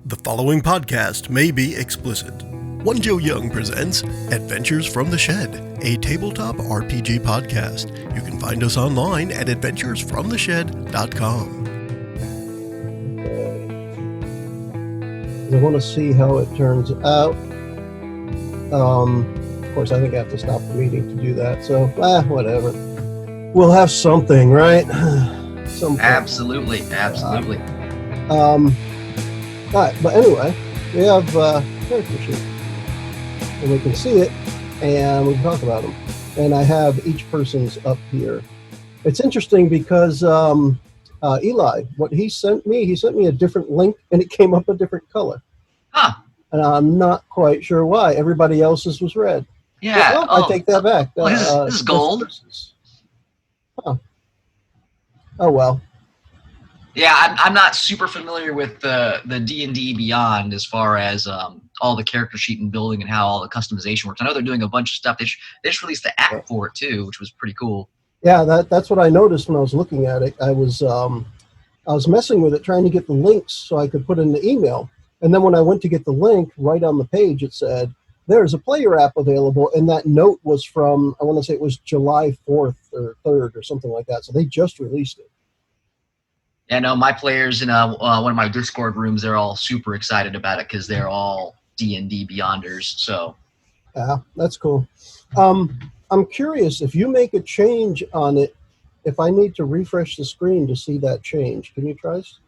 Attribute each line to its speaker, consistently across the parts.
Speaker 1: The following podcast may be explicit. onejoeyoung presents Adventures from the Shed, a tabletop RPG podcast. You can find us online at adventuresfromtheshed.com.
Speaker 2: I want to see how it turns out. Of course, I think I have to stop the meeting to do that, so whatever. We'll have something, right? Something.
Speaker 3: Absolutely.
Speaker 2: All right, but anyway, we have character sheet, and we can see it, and we can talk about them. And I have each person's up here. It's interesting because Eli, what he sent me a different link, and it came up a different color.
Speaker 3: Huh.
Speaker 2: And I'm not quite sure why. Everybody else's was red.
Speaker 3: Yeah.
Speaker 2: I take that back.
Speaker 3: This is gold.
Speaker 2: Huh. Oh, well.
Speaker 3: Yeah, I'm not super familiar with the D&D Beyond as far as all the character sheet and building and how all the customization works. I know they're doing a bunch of stuff. They just released the app for it too, which was pretty cool.
Speaker 2: Yeah, that's what I noticed when I was looking at it. I was messing with it, trying to get the links so I could put in the email. And then when I went to get the link, right on the page it said, there's a player app available, and that note was from, I want to say it was July 4th or 3rd or something like that. So they just released it.
Speaker 3: Yeah, no, my players in one of my Discord rooms, they're all super excited about it because they're all D&D Beyonders. So,
Speaker 2: yeah, that's cool. I'm curious, if you make a change on it, if I need to refresh the screen to see that change, can you try this?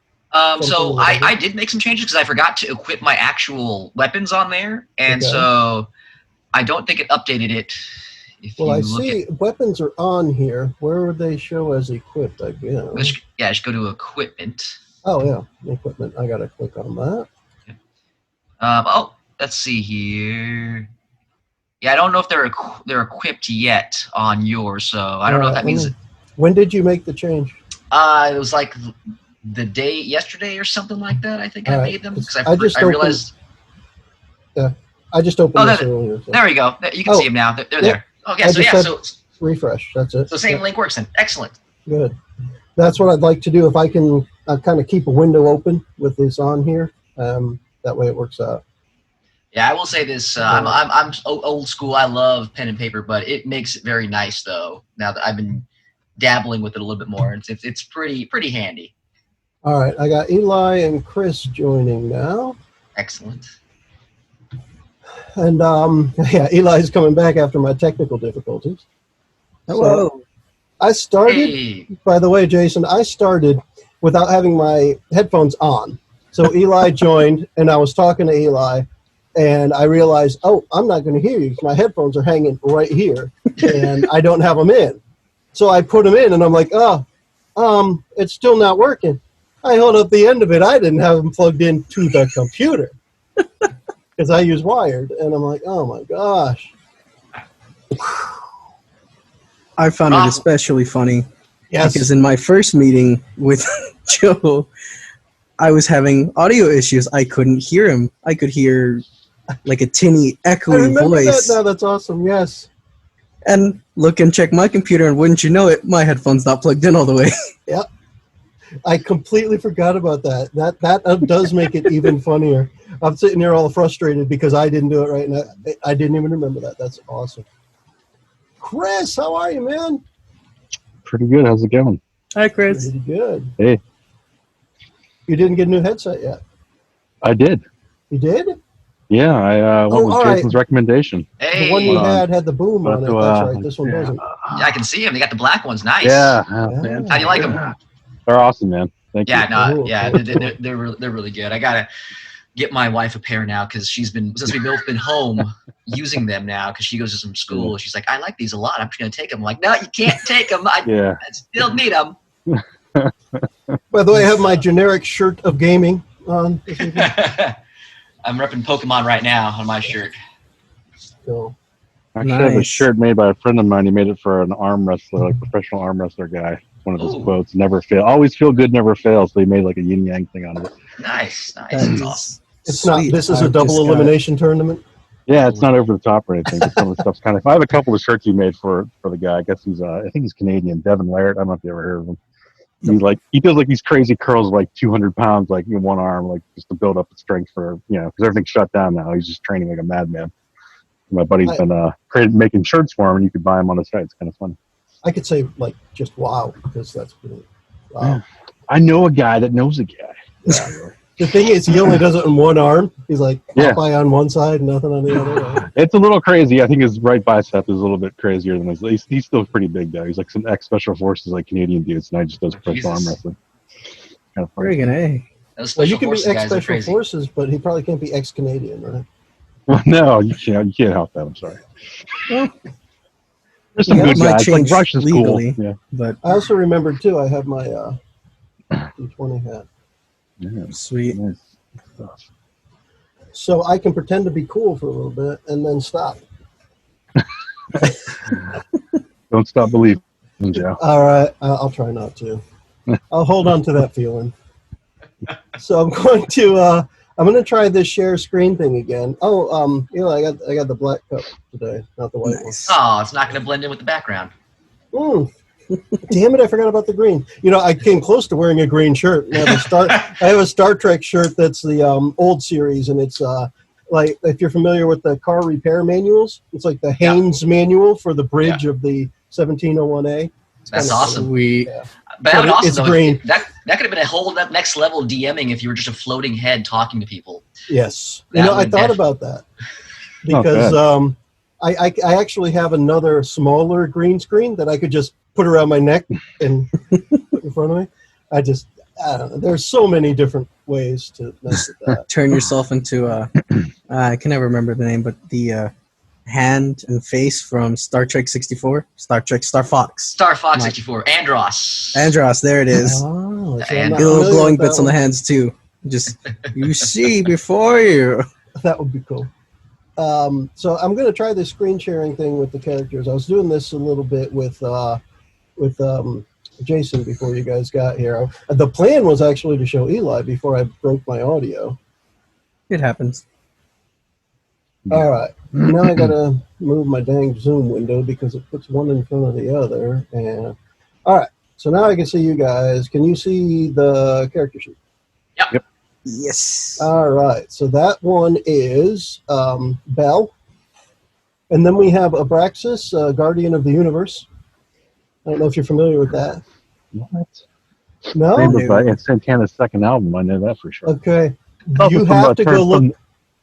Speaker 3: So I did make some changes because I forgot to equip my actual weapons on there, and so I don't think it updated it.
Speaker 2: Well, I see weapons are on here. Where would they show as equipped, I guess?
Speaker 3: Just go to equipment.
Speaker 2: Oh, yeah, equipment. I got to click on that.
Speaker 3: Okay. Let's see here. Yeah, I don't know if they're equipped yet on yours, so I don't know if that means.
Speaker 2: When did you make the change?
Speaker 3: It was like the day yesterday or something like that. I think I made them because I realized.
Speaker 2: Yeah, I just opened this earlier. So.
Speaker 3: There we go. You can see them now. They're there. Okay, so
Speaker 2: refresh. That's it.
Speaker 3: So same link works then. Excellent.
Speaker 2: Good. That's what I'd like to do. If I can kind of keep a window open with this on here, that way it works out. Yeah,
Speaker 3: I will say this. I'm old school. I love pen and paper, but it makes it very nice though. Now that I've been dabbling with it a little bit more, it's pretty handy.
Speaker 2: All right, I got Eli and Chris joining now.
Speaker 3: Excellent.
Speaker 2: And Eli's coming back after my technical difficulties.
Speaker 4: Hello.
Speaker 2: So I started, by the way, Jason, I started without having my headphones on. So Eli joined, and I was talking to Eli, and I realized, I'm not going to hear you because my headphones are hanging right here, and I don't have them in. So I put them in, and I'm like, it's still not working. I held up the end of it. I didn't have them plugged into the computer. Because I use wired, and I'm like, oh my gosh.
Speaker 4: I found it especially funny.
Speaker 2: Yes.
Speaker 4: Because in my first meeting with Joe, I was having audio issues. I couldn't hear him. I could hear like a tinny, echoey voice.
Speaker 2: No, that's awesome, yes.
Speaker 4: And look and check my computer, and wouldn't you know it, my headphone's not plugged in all the way.
Speaker 2: Yep. I completely forgot about that. That does make it even funnier. I'm sitting here all frustrated because I didn't do it right, and I didn't even remember that. That's awesome. Chris, how are you, man?
Speaker 5: Pretty good. How's it going?
Speaker 4: Hi, Chris.
Speaker 2: Pretty good.
Speaker 5: Hey.
Speaker 2: You didn't get a new headset yet?
Speaker 5: I did.
Speaker 2: You did?
Speaker 5: Yeah, I went with Jason's recommendation.
Speaker 3: Hey.
Speaker 2: The one you had the boom on it. That's right. This one doesn't.
Speaker 3: Yeah, I can see them. They got the black ones. Nice.
Speaker 5: Yeah.
Speaker 2: Man.
Speaker 3: How do you like them?
Speaker 5: They're awesome, man. Thank you.
Speaker 2: Cool.
Speaker 3: They're really good. I gotta get my wife a pair now because since we've both been home using them now because she goes to some school. She's like, I like these a lot. I'm just gonna take them. I'm like, no, you can't take them. I still need them.
Speaker 2: By the way, I have my generic shirt of gaming on.
Speaker 3: I'm repping Pokemon right now on my shirt.
Speaker 2: So.
Speaker 5: I actually have a shirt made by a friend of mine. He made it for an arm wrestler, like professional arm wrestler guy. One of his quotes: "Never fail, always feel good, never fail." So he made like a yin yang thing out of it.
Speaker 3: Nice. That's awesome.
Speaker 2: It's not. This is a double elimination tournament.
Speaker 5: Yeah, it's not over the top or anything. But some of the stuff's kind of. I have a couple of shirts he made for the guy. I guess I think he's Canadian. Devin Laird. I don't know if you ever heard of him. he does like these crazy curls, like 200 pounds, like in one arm, like just to build up the strength for because everything's shut down now. He's just training like a madman. My buddy's been making shirts for him, and you could buy them on the site. It's kind of funny. I
Speaker 2: could say like just wow, because that's pretty wow.
Speaker 5: Yeah. I know a guy that knows a guy.
Speaker 2: Yeah. The thing is, he only does it in one arm. He's like Popeye on one side, nothing on the other.
Speaker 5: It's a little crazy. I think his right bicep is a little bit crazier than his. He's still pretty big though. He's like some ex-special forces, like Canadian dudes, and I just does professional arm wrestling.
Speaker 4: Kind of funny.
Speaker 2: Well, you can be ex-special forces, but he probably can't be ex-Canadian, right?
Speaker 5: Well, no, you can't. You can't help that. I'm sorry. There's some good guys. Like Russia's legally, cool. Yeah.
Speaker 2: But I also remembered too. I have my D20 hat.
Speaker 5: Yeah,
Speaker 4: sweet.
Speaker 5: Nice.
Speaker 2: So I can pretend to be cool for a little bit and then stop. Don't
Speaker 5: stop believing, Joe.
Speaker 2: All right, I'll try not to. I'll hold on to that feeling. So I'm going to try this share screen thing again. Oh, Eli, I got the black cup today, not the white one.
Speaker 3: Oh, it's not going to blend in with the background.
Speaker 2: Damn it! I forgot about the green. I came close to wearing a green shirt. I have a Star Trek shirt that's the old series, and it's like if you're familiar with the car repair manuals, it's like the Haynes manual for the bridge of the 1701A.
Speaker 3: That's awesome.
Speaker 2: Sweet.
Speaker 3: Yeah. But
Speaker 2: it's green.
Speaker 3: That could have been a whole next level DMing if you were just a floating head talking to people.
Speaker 2: Yes, I thought about that because I actually have another smaller green screen that I could just put around my neck and put in front of me. I don't know. There's so many different ways to mess with that.
Speaker 4: Turn yourself into I can never remember the name, but the hand and face from Star Trek 64, Star Fox.
Speaker 3: Star Fox 64, Andros.
Speaker 4: Andros, there it is.
Speaker 2: Oh,
Speaker 4: little glowing bits on the hands too. Just you see before you.
Speaker 2: That would be cool. So I'm going to try this screen sharing thing with the characters. I was doing this a little bit with Jason before you guys got here. The plan was actually to show Eli before I broke my audio.
Speaker 4: It happens.
Speaker 2: All right. Now I got to move my dang Zoom window because it puts one in front of the other. And all right. So now I can see you guys. Can you see the character sheet?
Speaker 3: Yep.
Speaker 4: Yes.
Speaker 2: All right. So that one is Bell. And then we have Abraxas, Guardian of the Universe. I don't know if you're familiar with that.
Speaker 5: What?
Speaker 2: No?
Speaker 5: It's Santana's second album. I know that for sure.
Speaker 2: Okay. You have to go look.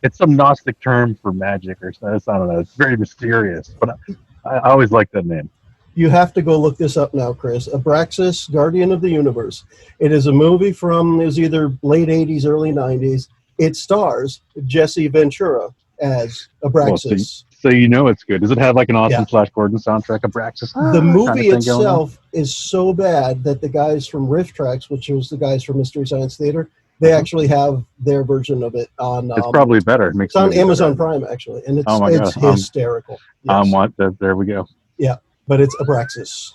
Speaker 5: It's some Gnostic term for magic or something. I don't know. It's very mysterious. But I always like that name.
Speaker 2: You have to go look this up now, Chris. Abraxas, Guardian of the Universe. It is a movie from either late 80s, early 90s. It stars Jesse Ventura as Abraxas.
Speaker 5: So it's good. Does it have like an awesome Flash Gordon soundtrack, Abraxas?
Speaker 2: The movie itself is so bad that the guys from Riff Tracks, which was the guys from Mystery Science Theater, they actually have their version of it on.
Speaker 5: It's probably better.
Speaker 2: It's on Amazon Prime actually, and it's hysterical.
Speaker 5: Yes. There we go.
Speaker 2: Yeah, but it's Abraxas.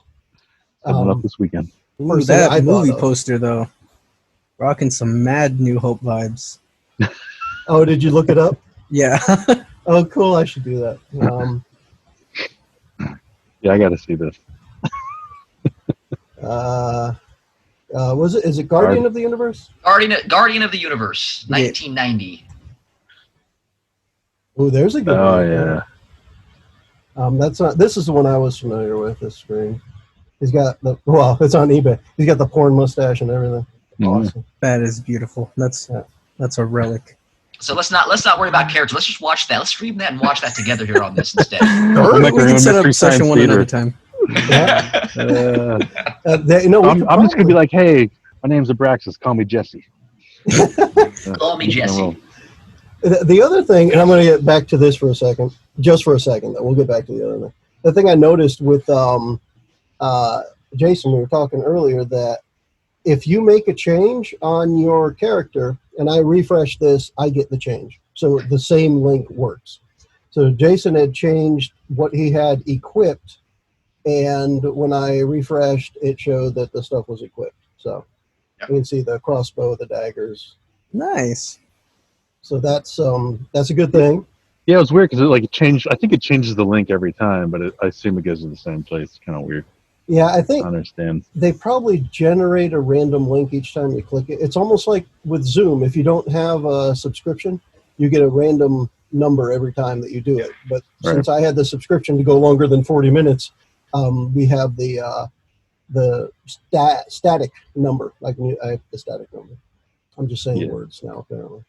Speaker 5: Up this weekend.
Speaker 4: That movie poster though, rocking some mad New Hope vibes.
Speaker 2: Oh, did you look it up?
Speaker 4: Yeah.
Speaker 2: Oh, cool! I should do that.
Speaker 5: Yeah, I got to see this.
Speaker 2: Is it Guardian of the Universe?
Speaker 3: Guardian of the Universe, 1990.
Speaker 2: Oh, there's a good one.
Speaker 5: Oh
Speaker 2: yeah. That's not. This is the one I was familiar with. This screen. He's got it's on eBay. He's got the porn mustache and everything. Awesome.
Speaker 4: That is beautiful. That's a relic.
Speaker 3: So let's not worry about characters. Let's just watch that. Let's stream that and watch that together here on this instead.
Speaker 4: We can set up session one another time.
Speaker 5: I'm just gonna be like, hey, my name's Abraxas. Call me Jesse.
Speaker 3: Call me Jesse.
Speaker 2: The other thing, and I'm going to get back to this for a second, just for a second. Though we'll get back to the other thing. The thing I noticed with Jason, we were talking earlier that if you make a change on your character and I refresh this, I get the change. So the same link works. So Jason had changed what he had equipped, and when I refreshed, it showed that the stuff was equipped. So you can see the crossbow, the daggers.
Speaker 4: Nice.
Speaker 2: So that's a good thing.
Speaker 5: Yeah, it was weird because it changed. I think it changes the link every time, but I assume it goes to the same place. It's kind of weird.
Speaker 2: Yeah, I
Speaker 5: I
Speaker 2: think
Speaker 5: understand.
Speaker 2: they probably generate a random link each time you click it. It's almost like with Zoom. If you don't have a subscription, you get a random number every time that you do it. But
Speaker 5: Right.
Speaker 2: since I had the subscription to go longer than 40 minutes, we have the static number. Like I have the static number. I'm just saying
Speaker 5: Yeah.
Speaker 2: words now, apparently.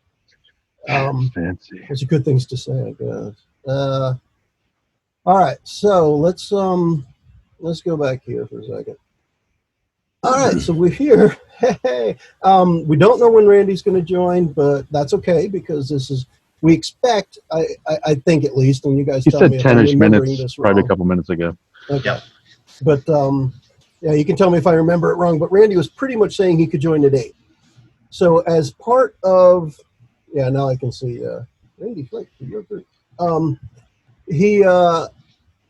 Speaker 5: Fancy.
Speaker 2: Those are good things to say, I guess. All right, so let's go back here for a second. All right, so we're here. Hey, we don't know when Randy's going to join, but that's okay because we expect. I think at least, and you guys
Speaker 5: He
Speaker 2: tell
Speaker 5: said
Speaker 2: me if I'm
Speaker 5: 10-ish
Speaker 2: remembering
Speaker 5: minutes,
Speaker 2: this
Speaker 5: probably
Speaker 2: wrong.
Speaker 5: a couple minutes ago.
Speaker 2: Okay.
Speaker 3: Yep.
Speaker 2: But yeah, you can tell me if I remember it wrong. But Randy was pretty much saying he could join at 8. So as part of, yeah, now I can see Randy Flake. You're good.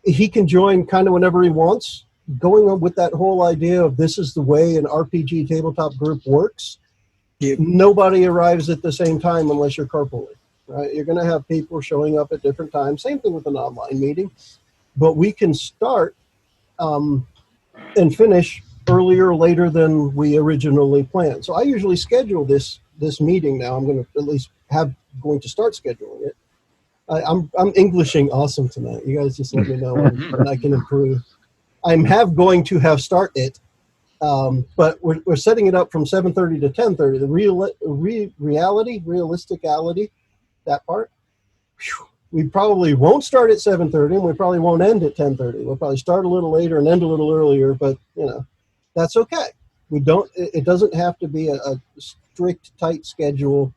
Speaker 2: He can join kind of whenever he wants. Going on with that whole idea of this is the way an RPG tabletop group works.
Speaker 4: Yep.
Speaker 2: Nobody arrives at the same time unless you're carpooling, right? You're going to have people showing up at different times. Same thing with an online meeting. But we can start and finish earlier or later than we originally planned. So I usually schedule this meeting now. I'm going to at least going to start scheduling it. I'm Englishing awesome tonight. You guys just let me know when I can improve. I'm going to have start it, but we're setting it up from 7:30 to 10:30. The realisticality, that part. Whew, we probably won't start at 7:30, and we probably won't end at 10:30. We'll probably start a little later and end a little earlier, but that's okay. It doesn't have to be a strict, tight schedule.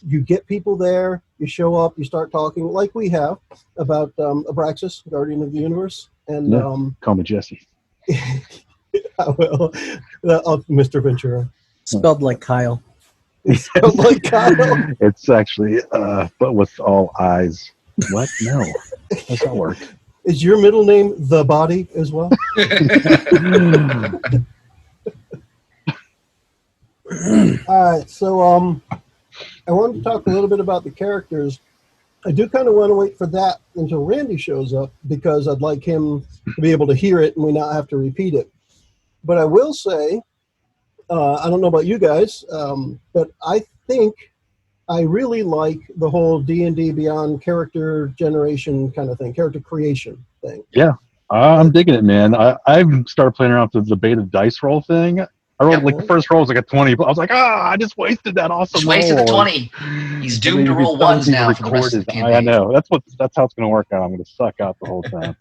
Speaker 2: You get people there, you show up, you start talking like we have about Abraxas, Guardian of the Universe, and
Speaker 5: Call me Jesse.
Speaker 2: well, Mr. Ventura.
Speaker 4: Spelled like Kyle.
Speaker 2: Spelled like Kyle.
Speaker 5: It's actually, but with all eyes. What? No. How's that work?
Speaker 2: Is your middle name The Body as well? All right, so I wanted to talk a little bit about the characters. I do kind of want to wait for that until Randy shows up because I'd like him to be able to hear it and we not have to repeat it. But I will say, I don't know about you guys, but I think I really like the whole D&D Beyond character generation kind of thing, character creation thing.
Speaker 5: Yeah, I'm digging it, man. I've started playing around with the beta dice roll thing. I rolled the first roll was like a 20, but I was like, I just wasted that awesome
Speaker 3: Just wasted
Speaker 5: roll.
Speaker 3: the 20. He's doomed to roll ones now for the rest of the campaign.
Speaker 5: I know. That's how it's going to work out. I'm going to suck out the whole time.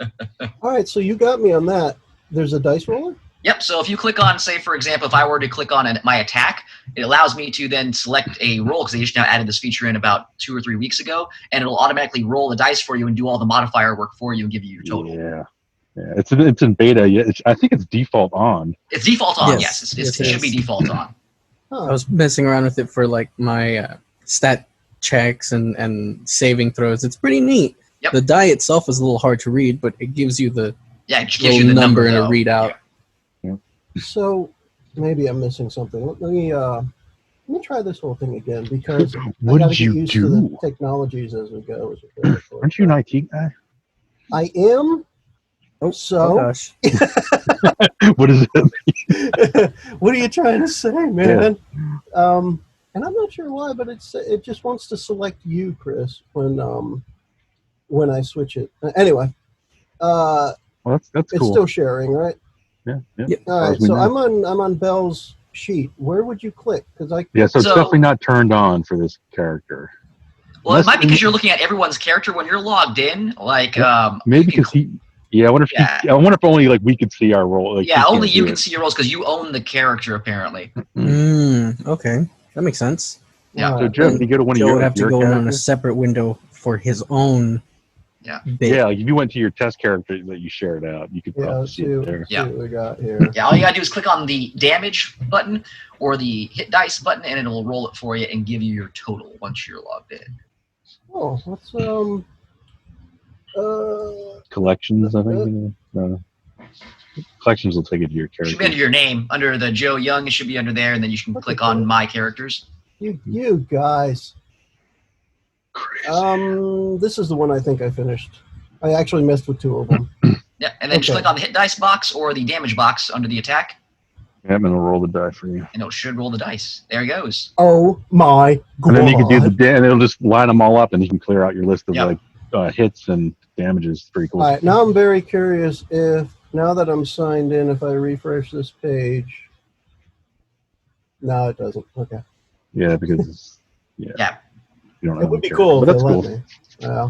Speaker 2: All right, so you got me on that. There's a dice roller?
Speaker 3: Yep, so if you click on, say, for example, if I were to click on my attack, it allows me to then select a roll, because they just now added this feature in about 2 or 3 weeks ago, and it'll automatically roll the dice for you and do all the modifier work for you and give you your total.
Speaker 5: Yeah, it's in beta. Yeah, I think it's default on.
Speaker 3: It's default on,
Speaker 4: Yes.
Speaker 3: yes. It should be default on.
Speaker 2: Huh.
Speaker 4: I was messing around with it for like my stat checks and saving throws. It's pretty neat.
Speaker 3: Yep.
Speaker 4: The die itself is a little hard to read, but it gives you the
Speaker 3: Yeah, it just gives
Speaker 4: little
Speaker 3: you the
Speaker 4: number and a
Speaker 3: though.
Speaker 4: readout.
Speaker 3: Yeah.
Speaker 2: So maybe I'm missing something. Let me try this whole thing again because
Speaker 5: What
Speaker 2: I gotta
Speaker 5: did
Speaker 2: get
Speaker 5: you
Speaker 2: used to
Speaker 5: do?
Speaker 2: the technologies as we go.
Speaker 5: Aren't you an IT guy?
Speaker 2: I am.
Speaker 4: Oh
Speaker 2: So
Speaker 4: gosh.
Speaker 5: What is it?
Speaker 2: what are you trying to say, man? And I'm not sure why, but it just wants to select you, Chris, when I switch it. Anyway,
Speaker 5: Well, that's
Speaker 2: it's
Speaker 5: cool.
Speaker 2: still sharing, right?
Speaker 5: Yeah.
Speaker 4: Yep.
Speaker 2: All right, so I'm on Bell's sheet. Where would you click? Because
Speaker 5: So it's definitely not turned on for this character.
Speaker 3: Well, it might be because you're looking at everyone's character when you're logged in. Like,
Speaker 5: maybe because he. Yeah, I wonder if I wonder if only like we could see our role. Like,
Speaker 3: yeah, only you can see your roles because you own the character apparently.
Speaker 4: Okay, that makes sense.
Speaker 3: Yeah.
Speaker 5: So Joe, can you go to one of
Speaker 4: Joe
Speaker 5: your
Speaker 4: would have to
Speaker 5: your
Speaker 4: go in on a
Speaker 5: characters?
Speaker 4: separate window for his own.
Speaker 3: Yeah.
Speaker 4: Bit.
Speaker 5: Yeah, like if you went to your test character that you shared out, you could
Speaker 2: Yeah,
Speaker 5: probably
Speaker 2: let's
Speaker 5: see
Speaker 2: see,
Speaker 5: it there.
Speaker 2: see what we got here.
Speaker 3: Yeah, all you gotta do is click on the damage button or the hit dice button, and it'll roll it for you and give you your total once you're logged in.
Speaker 2: Oh, let's
Speaker 5: Collections, I think. No. Collections will take it to your
Speaker 3: It should be
Speaker 5: character.
Speaker 3: under your name, under the Joe Young. It should be under there, and then you can click on My Characters.
Speaker 2: you guys.
Speaker 5: Crazy.
Speaker 2: This is the one I think I finished. I actually messed with 2 of them.
Speaker 3: Yeah, and then just
Speaker 2: Okay.
Speaker 3: click on the hit dice box or the damage box under the attack,
Speaker 5: Yeah, I'm gonna roll the die for you.
Speaker 3: and it should roll the dice. There he goes.
Speaker 2: Oh my god.
Speaker 5: And then you can do and it'll just line them all up, and you can clear out your list of
Speaker 3: Yep.
Speaker 5: like hits and damages. It's pretty cool.
Speaker 2: All right, now I'm very curious if, now that I'm signed in, if I refresh this page. No, it doesn't. Okay.
Speaker 5: Yeah, because it's,
Speaker 3: Yeah.
Speaker 5: you don't
Speaker 2: It
Speaker 5: have
Speaker 2: would be
Speaker 5: any
Speaker 2: cool
Speaker 5: character.
Speaker 2: if
Speaker 5: But
Speaker 2: they
Speaker 5: that's
Speaker 2: let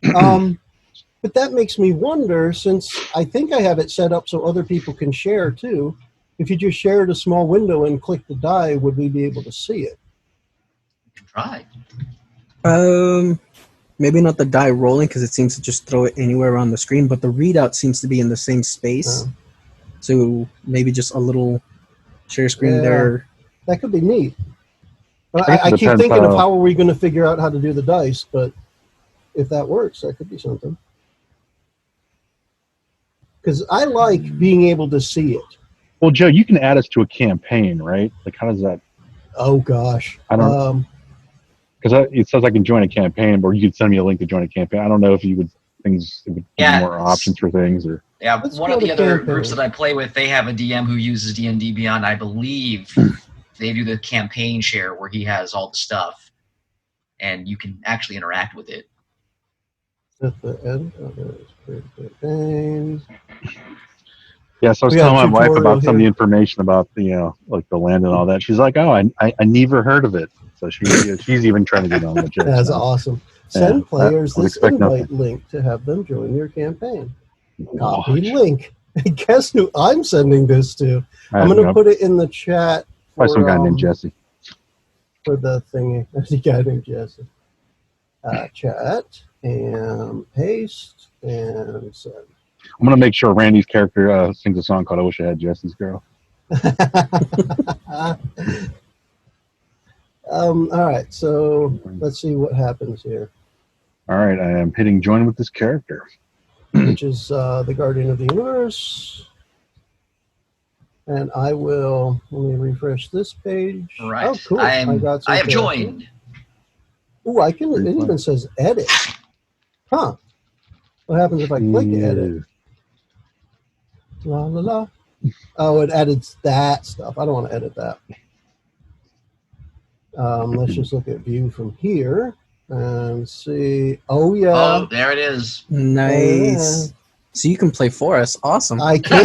Speaker 5: cool.
Speaker 2: me. Yeah. But that makes me wonder, since I think I have it set up so other people can share too. If you just shared a small window and click the die, would we be able to see it?
Speaker 3: Try.
Speaker 4: Maybe not the die rolling because it seems to just throw it anywhere on the screen, but the readout seems to be in the same space. So maybe just a little share screen
Speaker 2: Yeah.
Speaker 4: there.
Speaker 2: That could be neat. But
Speaker 5: I guess it
Speaker 2: I keep
Speaker 5: depends
Speaker 2: thinking of
Speaker 5: how-
Speaker 2: how are we going to figure out how to do the dice, but if that works, that could be something. Because I like being able to see it.
Speaker 5: Well, Joe, you can add us to a campaign, right? Like, how does that?
Speaker 2: Oh gosh.
Speaker 5: I don't. Because it says I can join a campaign, or you could send me a link to join a campaign. I don't know if you would it would give
Speaker 3: Yeah.
Speaker 5: you more options for things, or
Speaker 3: Yeah,
Speaker 2: Let's
Speaker 3: one
Speaker 2: go
Speaker 3: of the
Speaker 2: to
Speaker 3: other
Speaker 2: campaign.
Speaker 3: groups that I play with, they have a DM who uses D&D Beyond. I believe they do the campaign share where he has all the stuff, and you can actually interact with it.
Speaker 2: At the end of this campaign.
Speaker 5: yeah. So I was
Speaker 2: We got
Speaker 5: telling
Speaker 2: a
Speaker 5: my wife
Speaker 2: tutorial
Speaker 5: about some of the
Speaker 2: here.
Speaker 5: information about the like the land and all that. She's like, "Oh, I never heard of it." So she's even trying to get on with it.
Speaker 2: That's
Speaker 5: so.
Speaker 2: awesome. Send
Speaker 5: Yeah,
Speaker 2: players
Speaker 5: I would
Speaker 2: this
Speaker 5: expect
Speaker 2: invite
Speaker 5: nothing.
Speaker 2: link to have them join your campaign.
Speaker 5: Watch.
Speaker 2: Copy link. Guess who I'm sending this to?
Speaker 5: I
Speaker 2: I'm
Speaker 5: don't
Speaker 2: going to
Speaker 5: know,
Speaker 2: put it in the chat
Speaker 5: probably some guy
Speaker 2: for,
Speaker 5: named Jesse.
Speaker 2: for the thingy. There's a guy named Jesse. Chat and paste and send.
Speaker 5: I'm gonna make sure Randy's character sings a song called "I Wish I Had Jesse's Girl."
Speaker 2: All right, so let's see what happens here,
Speaker 5: All right, I am hitting join with this character.
Speaker 2: which is the Guardian of the Universe. And I will, let me refresh this page.
Speaker 3: Right.
Speaker 2: Oh, cool.
Speaker 3: I
Speaker 2: got some
Speaker 3: have
Speaker 2: character.
Speaker 3: joined.
Speaker 2: Ooh, it even says edit. Huh. What happens if I click edit? La la la. Oh, it edits that stuff. I don't want to edit that. Let's just look at view from here and see. Oh, yeah.
Speaker 3: Oh, there it is.
Speaker 4: Nice.
Speaker 2: Yeah.
Speaker 4: So you can play for us. Awesome.
Speaker 2: I can.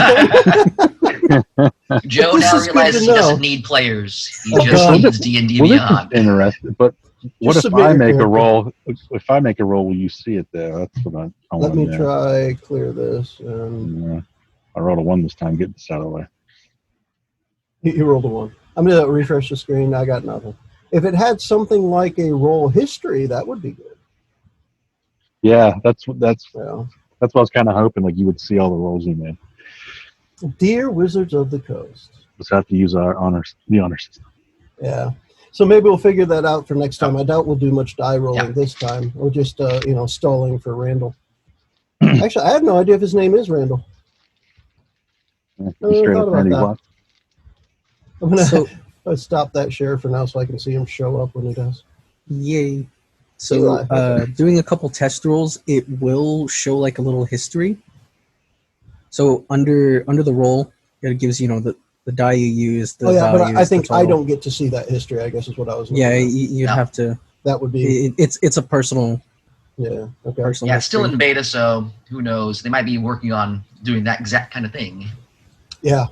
Speaker 3: Joe
Speaker 2: This
Speaker 3: now
Speaker 2: is good
Speaker 3: realizes
Speaker 2: to
Speaker 3: he
Speaker 2: know.
Speaker 3: doesn't need players. He
Speaker 2: Oh,
Speaker 3: just
Speaker 2: God.
Speaker 3: needs D&D
Speaker 5: Well, this is
Speaker 3: Beyond.
Speaker 5: interesting. But what
Speaker 2: Just
Speaker 5: if
Speaker 2: submit
Speaker 5: I
Speaker 2: your
Speaker 5: make a
Speaker 2: character.
Speaker 5: roll? If I make a roll, will you see it there? That's what I
Speaker 2: Let
Speaker 5: want
Speaker 2: me
Speaker 5: to know.
Speaker 2: try clear this. And
Speaker 5: Yeah. I rolled a 1 this time. Get this out of the way.
Speaker 2: you rolled a 1. I'm going to refresh the screen. I got nothing. If it had something like a roll history, that would be good.
Speaker 5: Yeah, that's
Speaker 2: Yeah.
Speaker 5: what I was kind of hoping. Like you would see all the rolls you made.
Speaker 2: Dear Wizards of the Coast.
Speaker 5: Just have to use the honor system.
Speaker 2: Yeah. So maybe we'll figure that out for next time. I doubt we'll do much die rolling
Speaker 3: Yeah.
Speaker 2: this time. We're just, stalling for Randall. Actually, I have no idea if his name is Randall.
Speaker 5: Yeah,
Speaker 2: I never
Speaker 5: straight
Speaker 2: thought
Speaker 5: up
Speaker 2: about
Speaker 5: Randy
Speaker 2: that.
Speaker 5: Block.
Speaker 2: I'm going
Speaker 4: So,
Speaker 2: to stop that share for now so I can see him show up when he does.
Speaker 4: yay. So,
Speaker 2: Eli.
Speaker 4: doing a couple test rolls, it will show like a little history. So under the roll, it gives the die you use, the
Speaker 2: Oh, yeah, but
Speaker 4: values,
Speaker 2: I think
Speaker 4: the
Speaker 2: I
Speaker 4: total.
Speaker 2: don't get to see that history, I guess is what I was looking
Speaker 4: Yeah,
Speaker 2: at.
Speaker 4: you'd
Speaker 3: No.
Speaker 4: have to.
Speaker 2: That would be,
Speaker 4: It's a personal
Speaker 2: yeah, okay.
Speaker 4: personal.
Speaker 3: Yeah, it's still
Speaker 4: history.
Speaker 3: in beta, so who knows? They might be working on doing that exact kind of thing.
Speaker 2: Yeah.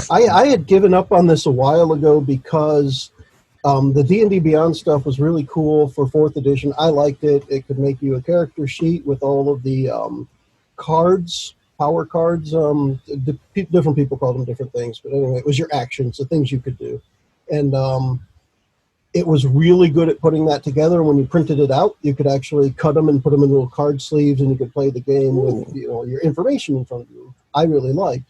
Speaker 2: I had given up on this a while ago because the D&D Beyond stuff was really cool for 4th edition. I liked it. It could make you a character sheet with all of the cards, power cards. Different people called them different things, but anyway, it was your actions, the things you could do. And it was really good at putting that together. When you printed it out, you could actually cut them and put them in little card sleeves, and you could play the game with your information in front of you. I really liked.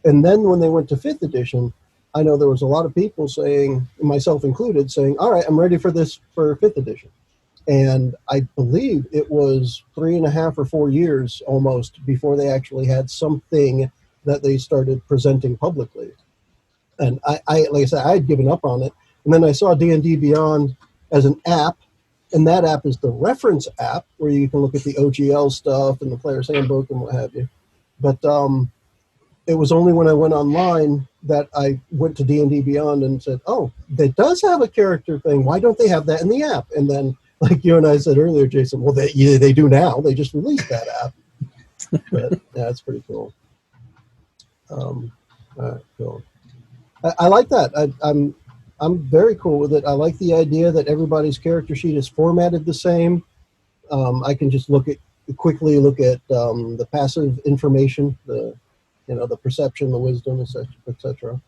Speaker 2: And then when they went to 5th edition, I know there was a lot of people saying, myself included, saying, all right, I'm ready for this for 5th edition. And I believe it was 3.5 or 4 years almost before they actually had something that they started presenting publicly. And I like I said, I had given up on it. And then I saw D&D Beyond as an app, and that app is the reference app where you can look at the OGL stuff and the player's handbook and what have you. But it was only when I went online that I went to D&D Beyond and said, oh, that does have a character thing. Why don't they have that in the app? And then, like you and I said earlier, Jason, well, they do now. They just released that app. But yeah, it's pretty cool. All right, cool. I like that. I'm very cool with it. I like the idea that everybody's character sheet is formatted the same. I can just quickly look at the passive information, the perception, the wisdom, etc.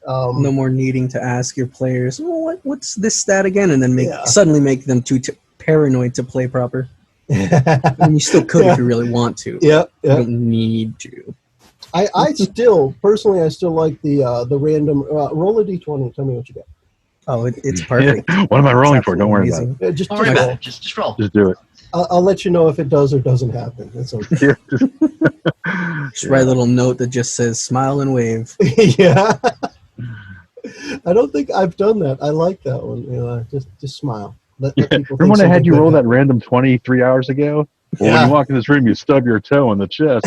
Speaker 4: No more needing to ask your players, well, what's this stat again, and then suddenly make them too paranoid to play proper. And you still could if you really want to.
Speaker 2: Yeah,
Speaker 4: you don't need to.
Speaker 2: I still like the random roll a d20. Tell me what you got.
Speaker 4: Oh, it's perfect.
Speaker 5: Yeah. What am I rolling for? Don't worry about it.
Speaker 2: Just
Speaker 3: Don't worry about
Speaker 2: roll.
Speaker 3: it. Just roll.
Speaker 5: Just do it.
Speaker 2: I'll let you know if it does or doesn't happen. That's okay.
Speaker 4: Just write a little note that just says "smile and wave."
Speaker 2: Yeah. I don't think I've done that. I like that one. Just smile. Let people
Speaker 5: Remember when I had you roll that
Speaker 2: happen.
Speaker 5: random 20 3 hours ago? Well, when you walk in this room, you stub your toe in the chest.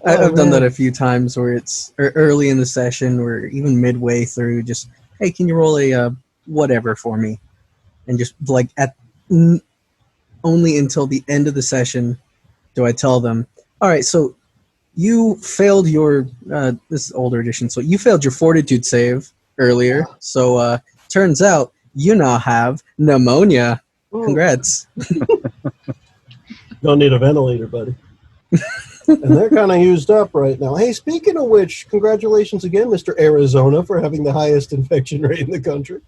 Speaker 4: I've done that a few times where it's early in the session or even midway through. Just, hey, can you roll a whatever for me? And just like only until the end of the session do I tell them, all right, so you failed your, this is older edition, so you failed your fortitude save earlier. So turns out you now have pneumonia.
Speaker 2: Ooh.
Speaker 4: Congrats.
Speaker 2: Don't need a ventilator, buddy. And they're kind of used up right now. Hey, speaking of which, congratulations again, Mr. Arizona, for having the highest infection rate in the country.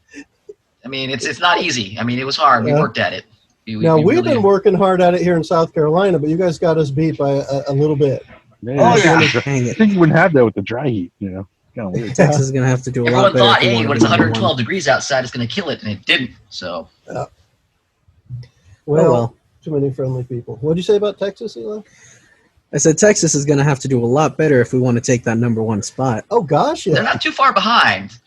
Speaker 3: I mean, it's not easy. I mean, it was hard. We worked at it.
Speaker 2: We've
Speaker 3: really
Speaker 2: been working hard at it here in South Carolina, but you guys got us beat by a little bit.
Speaker 5: Yeah.
Speaker 4: Dang
Speaker 5: I
Speaker 4: it.
Speaker 5: think you wouldn't have that with the dry heat, Kind of weird.
Speaker 4: Texas is going to have to do a
Speaker 3: Everyone
Speaker 4: lot better.
Speaker 3: thought,
Speaker 4: if we
Speaker 3: hey,
Speaker 4: want to
Speaker 3: when
Speaker 4: be
Speaker 3: it's
Speaker 4: number
Speaker 3: 112
Speaker 4: one.
Speaker 3: degrees outside, it's going to kill it, and it didn't. So,
Speaker 2: Well, too many friendly people. What did you say about Texas, Eli?
Speaker 4: I said Texas is going to have to do a lot better if we want to take that number one spot.
Speaker 2: Oh, gosh,
Speaker 3: they're
Speaker 2: yeah.
Speaker 3: not too far behind.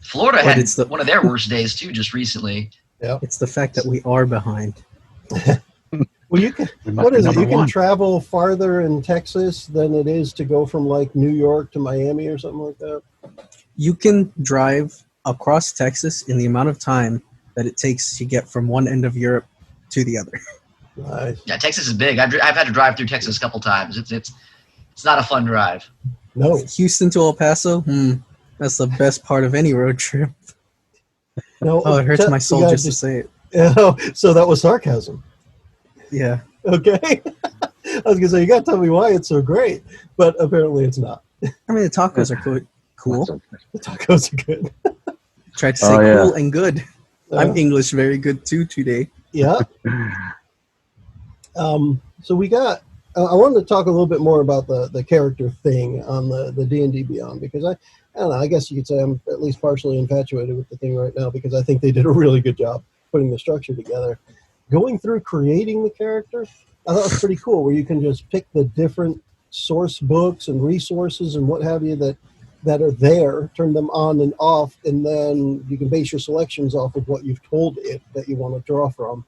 Speaker 3: Florida
Speaker 4: But
Speaker 3: had
Speaker 4: it's
Speaker 3: one of their worst days, too, just recently.
Speaker 4: It's the fact that we are behind.
Speaker 2: Well, you can. What is it? You can travel farther in Texas than it is to go from like New York to Miami or something like that.
Speaker 4: You can drive across Texas in the amount of time that it takes to get from one end of Europe to the other.
Speaker 2: Nice.
Speaker 3: Yeah, Texas is big. I've had to drive through Texas a couple times. It's not a fun drive.
Speaker 2: No.
Speaker 4: Houston to El Paso? That's the best part of any road trip.
Speaker 2: No.
Speaker 4: Oh, it hurts my soul just to say it.
Speaker 2: So that was sarcasm.
Speaker 4: Yeah.
Speaker 2: Okay. I was gonna say you got to tell me why it's so great, but apparently it's not.
Speaker 4: I mean, the tacos are cool.
Speaker 2: The tacos are good.
Speaker 4: Tried to say cool and good. I'm English very good too today.
Speaker 2: Yeah. So we got. I wanted to talk a little bit more about the character thing on the D&D Beyond, because I don't know. I guess you could say I'm at least partially infatuated with the thing right now, because I think they did a really good job putting the structure together. Going through creating the character, I thought it was pretty cool, where you can just pick the different source books and resources and what have you that are there, turn them on and off, and then you can base your selections off of what you've told it that you want to draw from.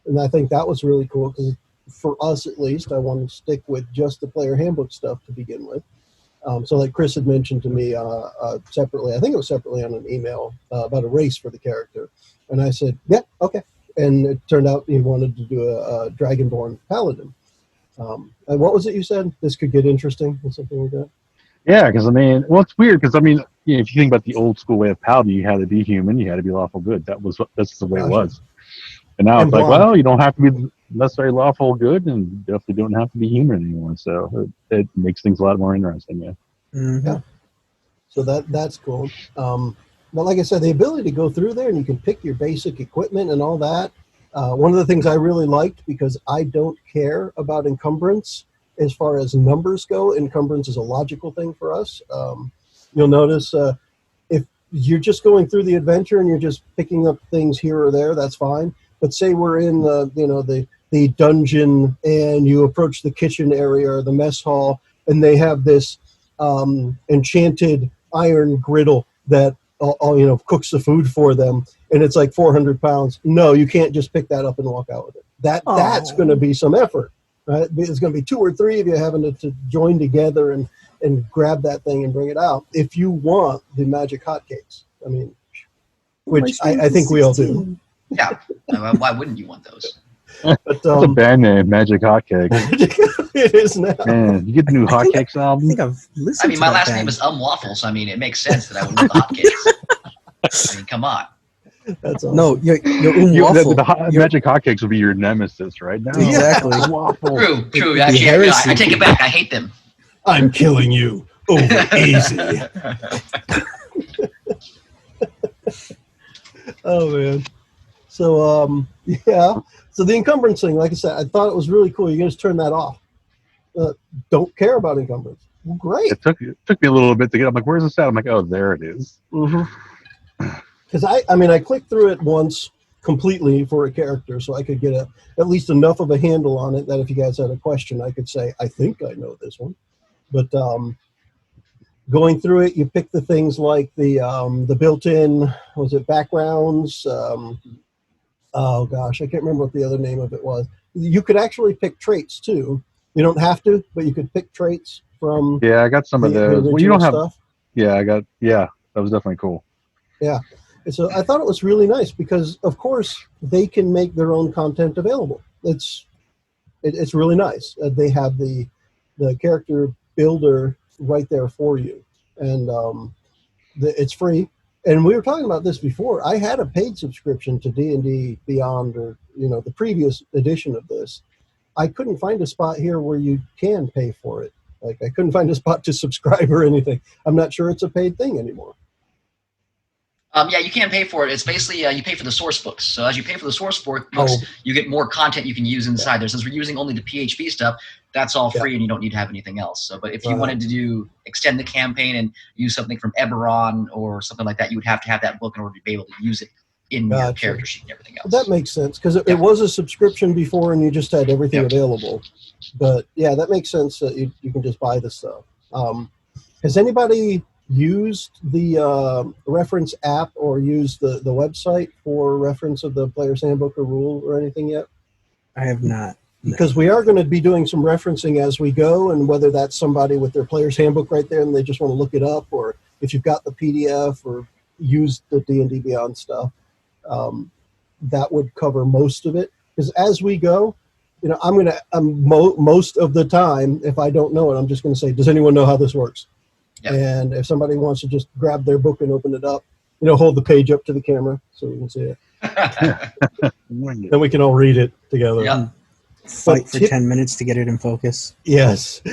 Speaker 2: And I think that was really cool, because for us at least, I want to stick with just the player handbook stuff to begin with. So like Chris had mentioned to me separately, I think it was separately on an email about a race for the character. And I said, yeah, okay. And it turned out he wanted to do a Dragonborn Paladin. And what was it you said? This could get interesting or something like that?
Speaker 5: Yeah, because it's weird because if you think about the old school way of Paladin, you had to be human, you had to be lawful good. That's the way it was. And now it's like, well, you don't have to be necessarily lawful good, and definitely don't have to be human anymore. So it makes things a lot more interesting. Yeah.
Speaker 4: Mm-hmm.
Speaker 2: Yeah. So that's cool. But like I said, the ability to go through there and you can pick your basic equipment and all that. One of the things I really liked, because I don't care about encumbrance as far as numbers go. Encumbrance is a logical thing for us. You'll notice if you're just going through the adventure and you're just picking up things here or there, that's fine. But say we're in the dungeon and you approach the kitchen area or the mess hall, and they have this enchanted iron griddle that cooks the food for them, and it's like 400 pounds. No, you can't just pick that up and walk out with it. That's going to be some effort, right? It's going to be 2 or 3 of you having to join together and grab that thing and bring it out. If you want the magic hotcakes, I mean, which I think we all do.
Speaker 3: Yeah. Why wouldn't you want those?
Speaker 2: But,
Speaker 5: That's a band name, Magic Hotcakes.
Speaker 2: It is now.
Speaker 5: Man, you get the new Hotcakes
Speaker 4: I
Speaker 5: album?
Speaker 4: think I've listened to
Speaker 3: my
Speaker 4: that
Speaker 3: last
Speaker 4: band.
Speaker 3: name is Waffle, so I mean, it makes sense that I would want the hotcakes. I mean, come on.
Speaker 2: That's awesome.
Speaker 4: No, you're
Speaker 5: The
Speaker 4: waffle.
Speaker 5: Magic Hotcakes would be your nemesis, right? No,
Speaker 4: Exactly.
Speaker 5: Waffle.
Speaker 3: True.
Speaker 4: The
Speaker 3: Actually,
Speaker 4: heresy.
Speaker 3: I take it back. I hate them.
Speaker 2: I'm killing you over easy. Oh man. So yeah. So the encumbrance thing, like I said, I thought it was really cool. You can just turn that off. Don't care about encumbrance. Well, great.
Speaker 5: It took me a little bit to get. I'm like, where's this at? I'm like, oh, there it is.
Speaker 2: Because I clicked through it once completely for a character, so I could get at least enough of a handle on it that if you guys had a question, I could say, I think I know this one. But going through it, you pick the things like the built-in, was it backgrounds? Oh gosh, I can't remember what the other name of it was. You could actually pick traits too. You don't have to, but you could pick traits from.
Speaker 5: Yeah, I got some of those. Well, you don't have.
Speaker 2: Stuff.
Speaker 5: Yeah, that was definitely cool.
Speaker 2: Yeah, and so I thought it was really nice because, of course, they can make their own content available. It's really nice. They have the character builder right there for you, and it's free. And we were talking about this before. I had a paid subscription to D&D Beyond, or the previous edition of this. I couldn't find a spot here where you can pay for it. Like I couldn't find a spot to subscribe or anything. I'm not sure it's a paid thing anymore.
Speaker 3: Yeah, you can't pay for it. It's basically you pay for the source books. So as you pay for the source books, you get more content you can use inside there. Since we're using only the PHP stuff, that's all free, and you don't need to have anything else. So, but if you wanted to extend the campaign and use something from Eberron or something like that, you would have to have that book in order to be able to use it in your character sheet and everything else.
Speaker 2: That makes sense because it was a subscription before, and you just had everything available. But yeah, that makes sense that you can just buy the stuff. Has anybody used the reference app or used the website for reference of the player's handbook or rule or anything yet?
Speaker 4: I have not.
Speaker 2: Because we are going to be doing some referencing as we go, and whether that's somebody with their player's handbook right there and they just want to look it up, or if you've got the PDF or used the D&D Beyond stuff, that would cover most of it. Because as we go, most of the time, if I don't know it, I'm just going to say, does anyone know how this works? Yep. And if somebody wants to just grab their book and open it up, hold the page up to the camera so we can see it. Then we can all read it together.
Speaker 3: Yeah.
Speaker 4: Fight for 10 minutes to get it in focus.
Speaker 2: Yes.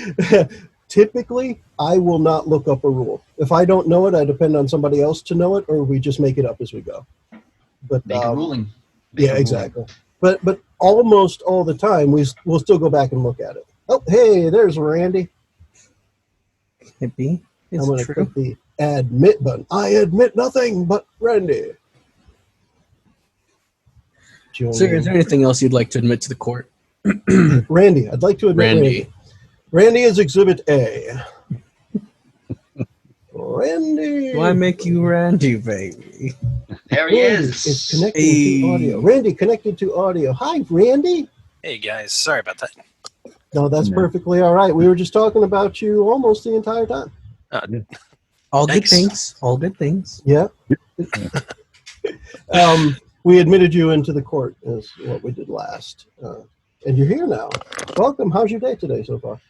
Speaker 2: Typically, I will not look up a rule. If I don't know it, I depend on somebody else to know it, or we just make it up as we go. But
Speaker 3: make a ruling.
Speaker 2: Exactly. But almost all the time, we'll still go back and look at it. Oh, hey, there's Randy.
Speaker 4: It be?
Speaker 2: I'm going to click the admit button. I admit nothing but Randy.
Speaker 4: So is there anything else you'd like to admit to the court?
Speaker 2: Randy, I'd like to admit Randy. Randy is Exhibit A. Randy.
Speaker 4: Why make you Randy, baby?
Speaker 3: There he
Speaker 2: Randy
Speaker 3: is.
Speaker 2: Connected to audio. Randy connected to audio. Hi, Randy.
Speaker 6: Hey, guys. Sorry about that.
Speaker 2: No, that's perfectly all right. We were just talking about you almost the entire time.
Speaker 4: All good things. All good things.
Speaker 2: Yeah. We admitted you into the court is what we did last. And you're here now. Welcome. How's your day today so far?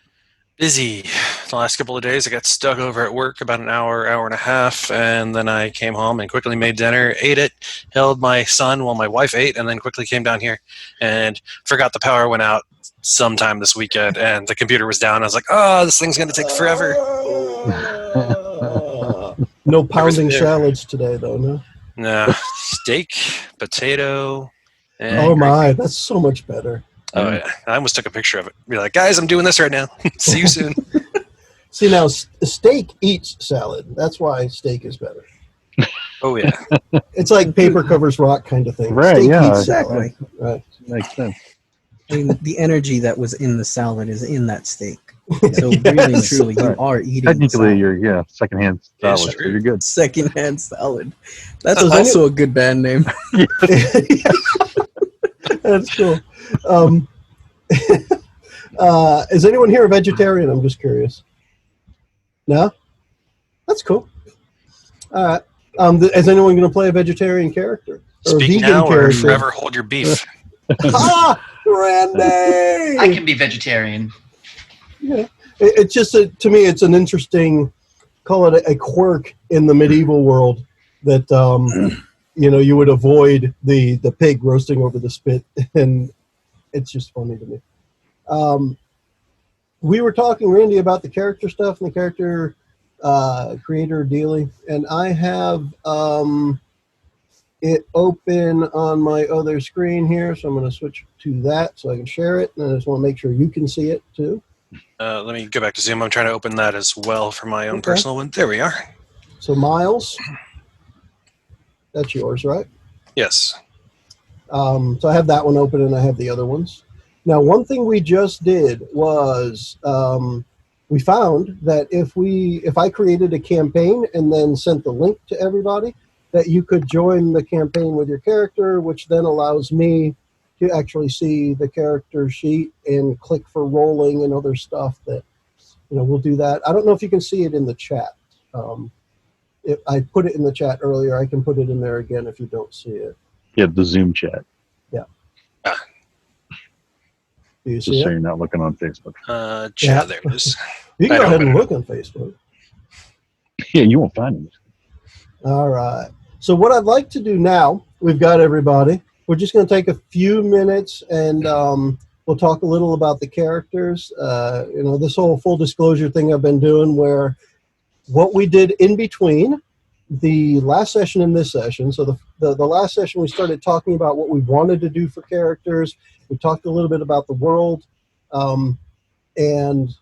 Speaker 6: Busy. The last couple of days, I got stuck over at work about an hour and a half, and then I came home and quickly made dinner, ate it, held my son while my wife ate, and then quickly came down here and forgot the power went out sometime this weekend, and the computer was down. I was like, oh, this thing's going to take forever.
Speaker 2: No pounding salads today, though, no?
Speaker 6: No. Steak, potato, and
Speaker 2: oh, my. That's so much better.
Speaker 6: Oh, yeah. I almost took a picture of it. Be like, guys, I'm doing this right now. See you soon.
Speaker 2: See, now, steak eats salad. That's why steak is better.
Speaker 6: Oh, yeah.
Speaker 2: It's like paper covers rock kind of thing.
Speaker 5: Right,
Speaker 2: steak
Speaker 5: yeah.
Speaker 2: eats
Speaker 4: Exactly.
Speaker 2: salad. Right.
Speaker 5: Makes sense.
Speaker 4: I mean, the energy that was in the salad is in that steak. So really and truly, you are eating
Speaker 5: Technically, you're secondhand salad.
Speaker 6: It's
Speaker 5: So
Speaker 6: true.
Speaker 5: you're good.
Speaker 4: secondhand salad. That's also a good band name.
Speaker 2: That's cool. Is anyone here a vegetarian? I'm just curious. No? That's cool. All right. Is anyone going to play a vegetarian character? Or
Speaker 6: Speak
Speaker 2: a vegan
Speaker 6: now or
Speaker 2: character?
Speaker 6: forever hold your beef.
Speaker 2: Randy!
Speaker 3: I can be vegetarian.
Speaker 2: Yeah. It's just, to me, it's an interesting, call it a quirk in the medieval world that, you would avoid the pig roasting over the spit, and it's just funny to me. We were talking, Randy, about the character stuff and the character creator dealing, and I have it open on my other screen here, so I'm going to switch to that so I can share it, and I just want to make sure you can see it too.
Speaker 6: Let me go back to Zoom. I'm trying to open that as well for my own personal one. There we are.
Speaker 2: So Miles, that's yours, right?
Speaker 6: Yes.
Speaker 2: So I have that one open and I have the other ones. Now, one thing we just did was we found that if I created a campaign and then sent the link to everybody, that you could join the campaign with your character, which then allows me to actually see the character sheet and click for rolling and other stuff that, we'll do that. I don't know if you can see it in the chat. If I put it in the chat earlier, I can put it in there again if you don't see it.
Speaker 5: Yeah, the Zoom chat.
Speaker 2: Yeah.
Speaker 6: Ah.
Speaker 2: Do you see
Speaker 5: Just so
Speaker 2: it?
Speaker 5: you're not looking on Facebook.
Speaker 6: Chat, there it is.
Speaker 2: You can
Speaker 6: I
Speaker 2: go
Speaker 6: know,
Speaker 2: ahead and
Speaker 6: but-
Speaker 2: look on Facebook.
Speaker 5: Yeah, you won't find it.
Speaker 2: All right. So what I'd like to do now, we've got everybody. We're just going to take a few minutes and we'll talk a little about the characters. This whole full disclosure thing I've been doing where what we did in between the last session and this session. So the last session we started talking about what we wanted to do for characters. We talked a little bit about the world. And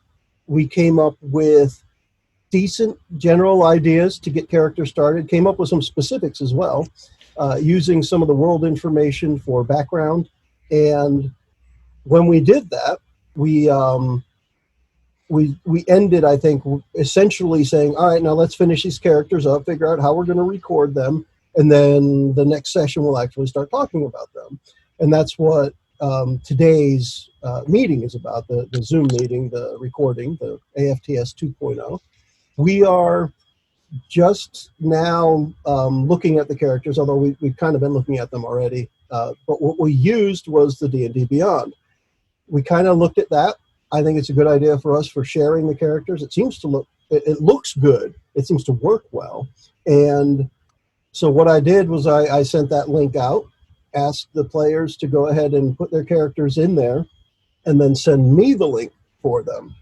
Speaker 2: we came up with decent general ideas to get characters started, came up with some specifics as well, using some of the world information for background. And when we did that, we ended, I think, essentially saying, all right, now let's finish these characters up, figure out how we're going to record them, and then the next session we'll actually start talking about them. And that's what today's meeting is about, the Zoom meeting, the recording, the AFTS 2.0. We are just now looking at the characters, although we've kind of been looking at them already. But what we used was the D&D Beyond. We kind of looked at that. I think it's a good idea for us for sharing the characters. It seems to look, it looks good. It seems to work well. And so what I did was I sent that link out, asked the players to go ahead and put their characters in there, and then send me the link for them.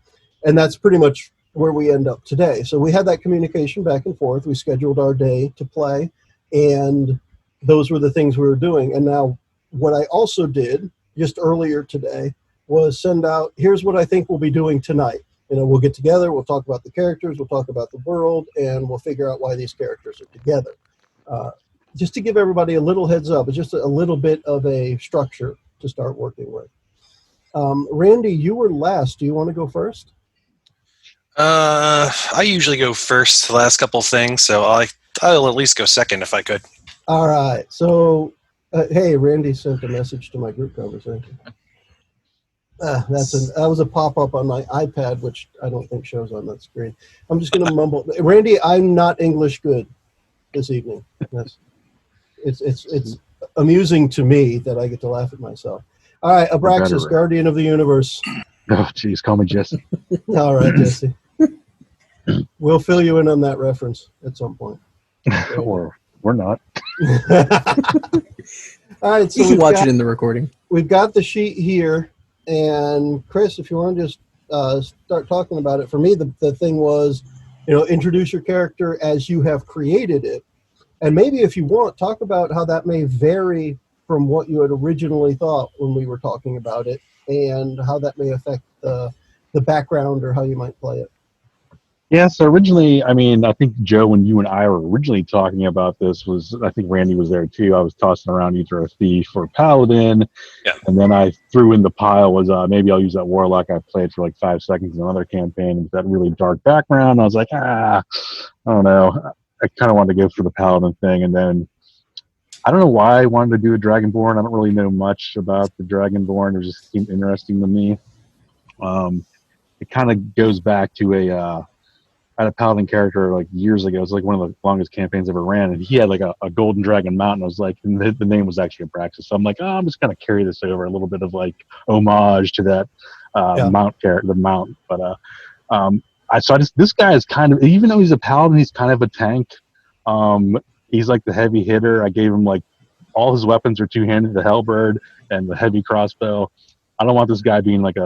Speaker 2: And that's pretty much where we end up today. So we had that communication back and forth. We scheduled our day to play, and those were the things we were doing. And now what I also did just earlier today was send out, here's what I think we'll be doing tonight. We'll get together, we'll talk about the characters, we'll talk about the world, and we'll figure out why these characters are together. Just to give everybody a little heads up, it's just a little bit of a structure to start working with. Randy, you were last. Do you want to go first?
Speaker 6: I usually go first the last couple things, so I'll at least go second if I could.
Speaker 2: All right. So, hey, Randy sent a message to my group conversation. That was a pop-up on my iPad, which I don't think shows on that screen. I'm just going to mumble. Randy, I'm not English good this evening. It's amusing to me that I get to laugh at myself. All right, Abraxas, Guardian of the Universe.
Speaker 5: Oh, geez, call me Jesse.
Speaker 2: All right, Jesse. We'll fill you in on that reference at some point.
Speaker 5: Or we're not.
Speaker 2: All right, so
Speaker 4: you can watch it in the recording.
Speaker 2: We've got the sheet here, and Chris, if you want to just start talking about it. For me, the thing was, introduce your character as you have created it, and maybe if you want, talk about how that may vary from what you had originally thought when we were talking about it, and how that may affect the background or how you might play it.
Speaker 5: Yeah, so originally, I think Joe, when you and I were originally talking about this, I think Randy was there too. I was tossing around either a thief or a paladin.
Speaker 6: Yeah.
Speaker 5: And then I threw in the pile was maybe I'll use that warlock I played for like 5 seconds in another campaign with that really dark background. I was like, I don't know. I kind of wanted to go for the paladin thing. And then I don't know why I wanted to do a Dragonborn. I don't really know much about the Dragonborn. It just seemed interesting to me. It kind of goes back to I had a Paladin character like years ago. It was like one of the longest campaigns I ever ran, and he had like a golden dragon mount. And I was like, and the name was actually Abraxas. So I'm like, I'm just gonna carry this over, a little bit of like homage to that mount character, the mount. But this guy is kind of, even though he's a Paladin, he's kind of a tank. He's like the heavy hitter. I gave him like all his weapons are two-handed, the halberd and the heavy crossbow. I don't want this guy being like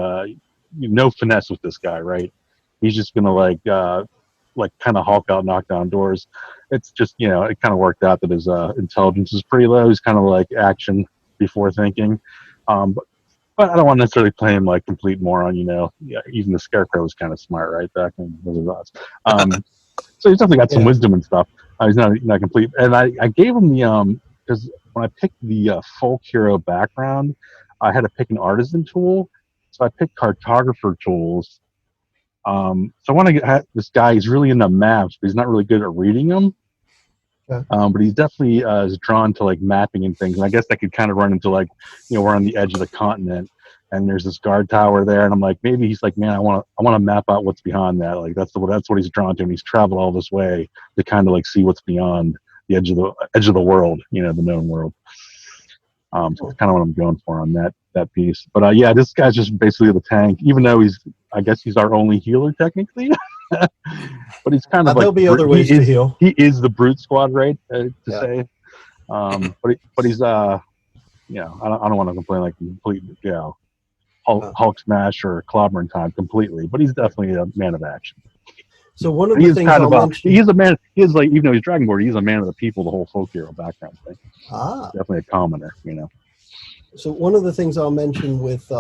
Speaker 5: no finesse with this guy, right? He's just gonna like kind of Hulk out, knock down doors. It's just, it kind of worked out that his intelligence is pretty low. He's kind of like action before thinking. But I don't want to necessarily play him like complete moron, Yeah, even the Scarecrow was kind of smart, right, back in Wizard of Oz. So he's definitely got some wisdom and stuff. He's not complete. And I gave him the because when I picked the folk hero background, I had to pick an artisan tool. So I picked cartographer tools. So I want to get this guy. He's really into maps, but he's not really good at reading them.
Speaker 2: Okay.
Speaker 5: But he's definitely is drawn to like mapping and things. And I guess that could kind of run into like, we're on the edge of the continent, and there's this guard tower there, and I'm like, maybe he's like, man, I want to map out what's behind that. Like that's what he's drawn to, and he's traveled all this way to kind of like see what's beyond the edge of the world, the known world. So that's kind of what I'm going for on that piece. But yeah, this guy's just basically the tank, even though I guess he's our only healer technically. But he's kind of like,
Speaker 2: there'll be other ways to heal.
Speaker 5: He is the brute squad, right? To say. But he's I don't want to complain like complete Hulk smash or clobbering time completely, but he's definitely a man of action.
Speaker 2: So one of the things
Speaker 5: he's a man. He is like, even though he's Dragonborn, he's a man of the people. The whole folk hero background thing. Definitely a commoner,
Speaker 2: So one of the things I'll mention with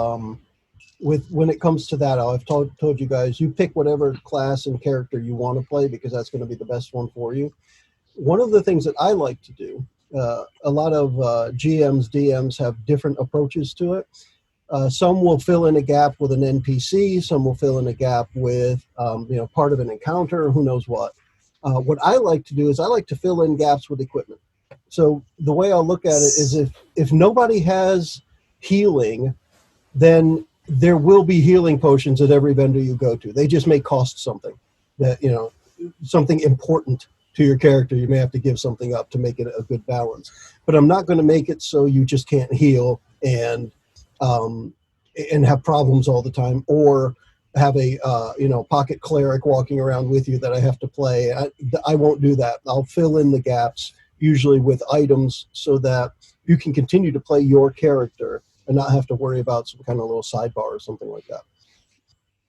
Speaker 2: when it comes to that, I've told you guys, you pick whatever class and character you want to play because that's going to be the best one for you. One of the things that I like to do, a lot of GMs, DMs have different approaches to it. Some will fill in a gap with an NPC. Some will fill in a gap with, part of an encounter, who knows what. What I like to do is I like to fill in gaps with equipment. So the way I'll look at it is if nobody has healing, then there will be healing potions at every vendor you go to. They just may cost something that, something important to your character. You may have to give something up to make it a good balance. But I'm not going to make it so you just can't heal and have problems all the time, or have a pocket cleric walking around with you that I have to play. I won't do that. I'll fill in the gaps usually with items so that you can continue to play your character and not have to worry about some kind of little sidebar or something like that.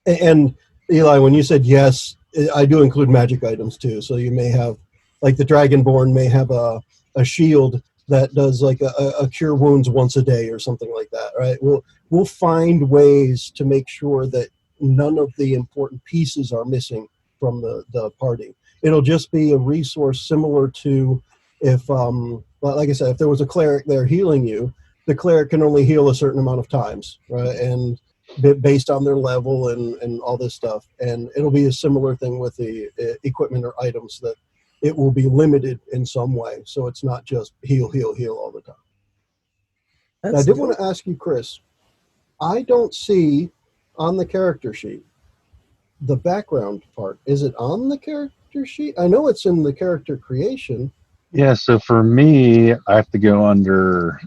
Speaker 2: And Eli, when you said yes, I do include magic items too. So you may have, like the Dragonborn may have a shield that does like a cure wounds once a day or something like that, right? We'll find ways to make sure that none of the important pieces are missing from the party. It'll just be a resource similar to if, like I said, if there was a cleric there healing you, the cleric can only heal a certain amount of times, right? And based on their level and all this stuff. And it'll be a similar thing with the equipment or items, that it will be limited in some way. So it's not just heal all the time. I did want to ask you, Chris, I don't see on the character sheet the background part. Is it on the character sheet? I know it's in the character creation.
Speaker 5: Yeah, so for me, I have to go under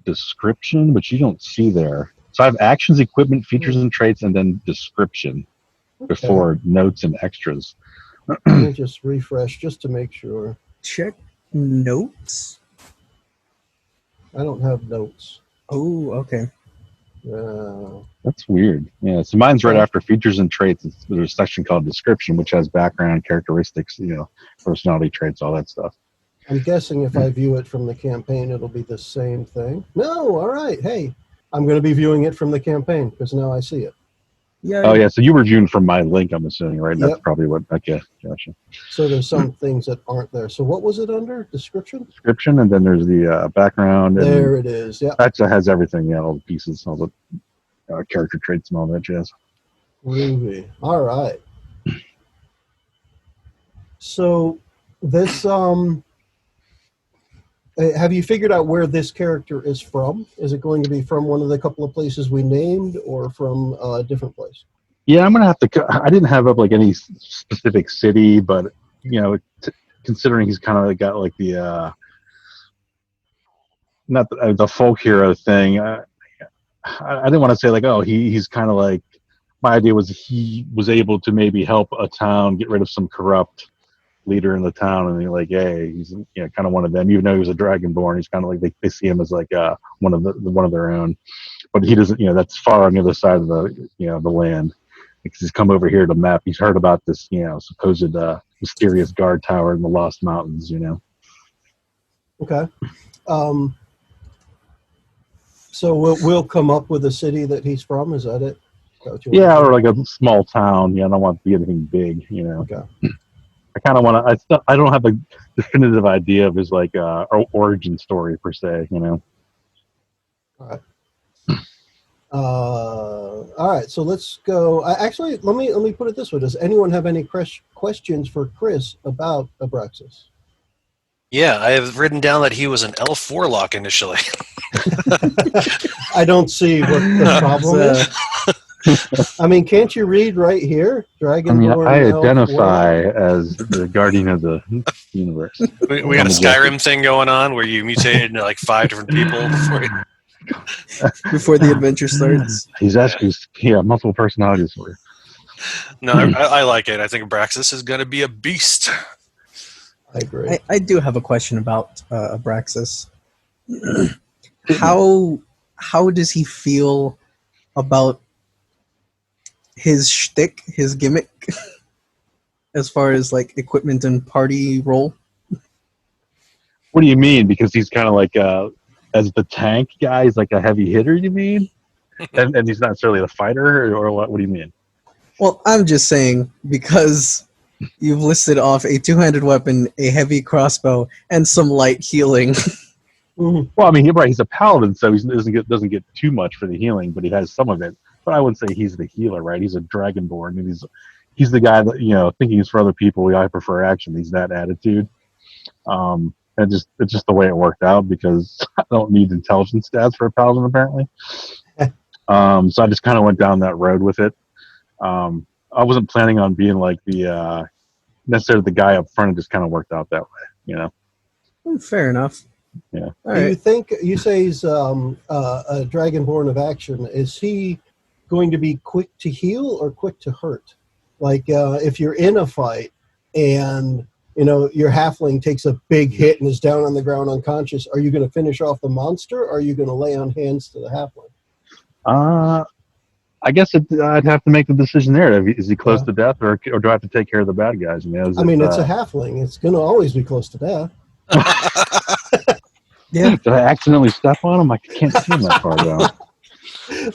Speaker 5: description, which you don't see there. So I have actions, equipment, features, and traits, and then description before notes and extras.
Speaker 2: Let me just refresh just to make sure.
Speaker 4: Check notes.
Speaker 2: I don't have notes.
Speaker 4: Oh, okay.
Speaker 5: That's weird. Yeah, so mine's right after features and traits. There's a section called description, which has background, characteristics, personality traits, all that stuff.
Speaker 2: I'm guessing if I view it from the campaign, it'll be the same thing. No, all right. Hey, I'm going to be viewing it from the campaign because now I see it.
Speaker 4: Yeah.
Speaker 5: Oh, yeah. So you were viewing from my link, I'm assuming, right? That's probably what. Okay, gotcha.
Speaker 2: So there's some things that aren't there. So what was it under? Description?
Speaker 5: Description, and then there's the background. And
Speaker 2: there it is. Yeah.
Speaker 5: That has everything. Yeah, all the pieces, all the character traits, and all that jazz.
Speaker 2: Groovy. All right. So this have you figured out where this character is from? Is it going to be from one of the couple of places we named, or from a different place?
Speaker 5: Yeah, I'm gonna have to. I didn't have up like any specific city, but considering he's kind of got like the not the folk hero thing. I didn't want to say like, oh, he's kind of like. My idea was he was able to maybe help a town get rid of some corrupt leader in the town, and they're like, hey, he's kind of one of them. Even though he was a Dragonborn, he's kind of like they see him as like one of their own. But he doesn't. That's far on the other side of the land. Because he's come over here to map. He's heard about this supposed mysterious guard tower in the Lost Mountains.
Speaker 2: Okay. So we'll come up with a city that he's from. Is that it?
Speaker 5: Yeah, or like a small town. I don't want it to be anything big.
Speaker 2: Okay.
Speaker 5: I kind of want to. I don't have a definitive idea of his like origin story per se.
Speaker 2: All right. All right. So let's go. Actually, let me put it this way: does anyone have any questions for Chris about Abraxas?
Speaker 6: Yeah, I have written down that he was an elf warlock initially.
Speaker 2: I don't see what the problem is. I mean, can't you read right here? Dragonborn.
Speaker 5: I identify as the guardian of the universe.
Speaker 6: We got a Skyrim thing going on where you mutated into like 5 different people
Speaker 4: before the adventure starts.
Speaker 5: He's actually multiple personalities for you.
Speaker 6: No, I like it. I think Abraxas is going to be a beast.
Speaker 2: I agree.
Speaker 4: I do have a question about Abraxas. How does he feel about his shtick, his gimmick, as far as like equipment and party role?
Speaker 5: What do you mean? Because he's kind of like as the tank guy, he's like a heavy hitter. You mean? and he's not necessarily a fighter, or what? What do you mean?
Speaker 4: Well, I'm just saying because you've listed off a two-handed weapon, a heavy crossbow, and some light healing.
Speaker 5: Well, I mean, he's a paladin, so he doesn't get too much for the healing, but he has some of it. But I wouldn't say he's the healer, right? He's a dragonborn, and he's the guy that thinking he's for other people. I prefer action. He's that attitude. And it's just the way it worked out because I don't need intelligence stats for a paladin apparently. So I just kind of went down that road with it. I wasn't planning on being like the necessarily the guy up front. It just kind of worked out that way,
Speaker 4: Fair enough.
Speaker 5: Yeah.
Speaker 4: All
Speaker 2: Do
Speaker 4: right.
Speaker 2: you think you say he's a Dragonborn of action? Is he going to be quick to heal or quick to hurt? Like if you're in a fight and your halfling takes a big hit and is down on the ground unconscious, are you going to finish off the monster, or are you going to lay on hands to the halfling?
Speaker 5: I guess I'd have to make the decision there. Is he close to death, or do I have to take care of the bad guys?
Speaker 2: It's a halfling. It's going to always be close to death.
Speaker 4: Yeah.
Speaker 5: Did I accidentally step on him? I can't see him that far down.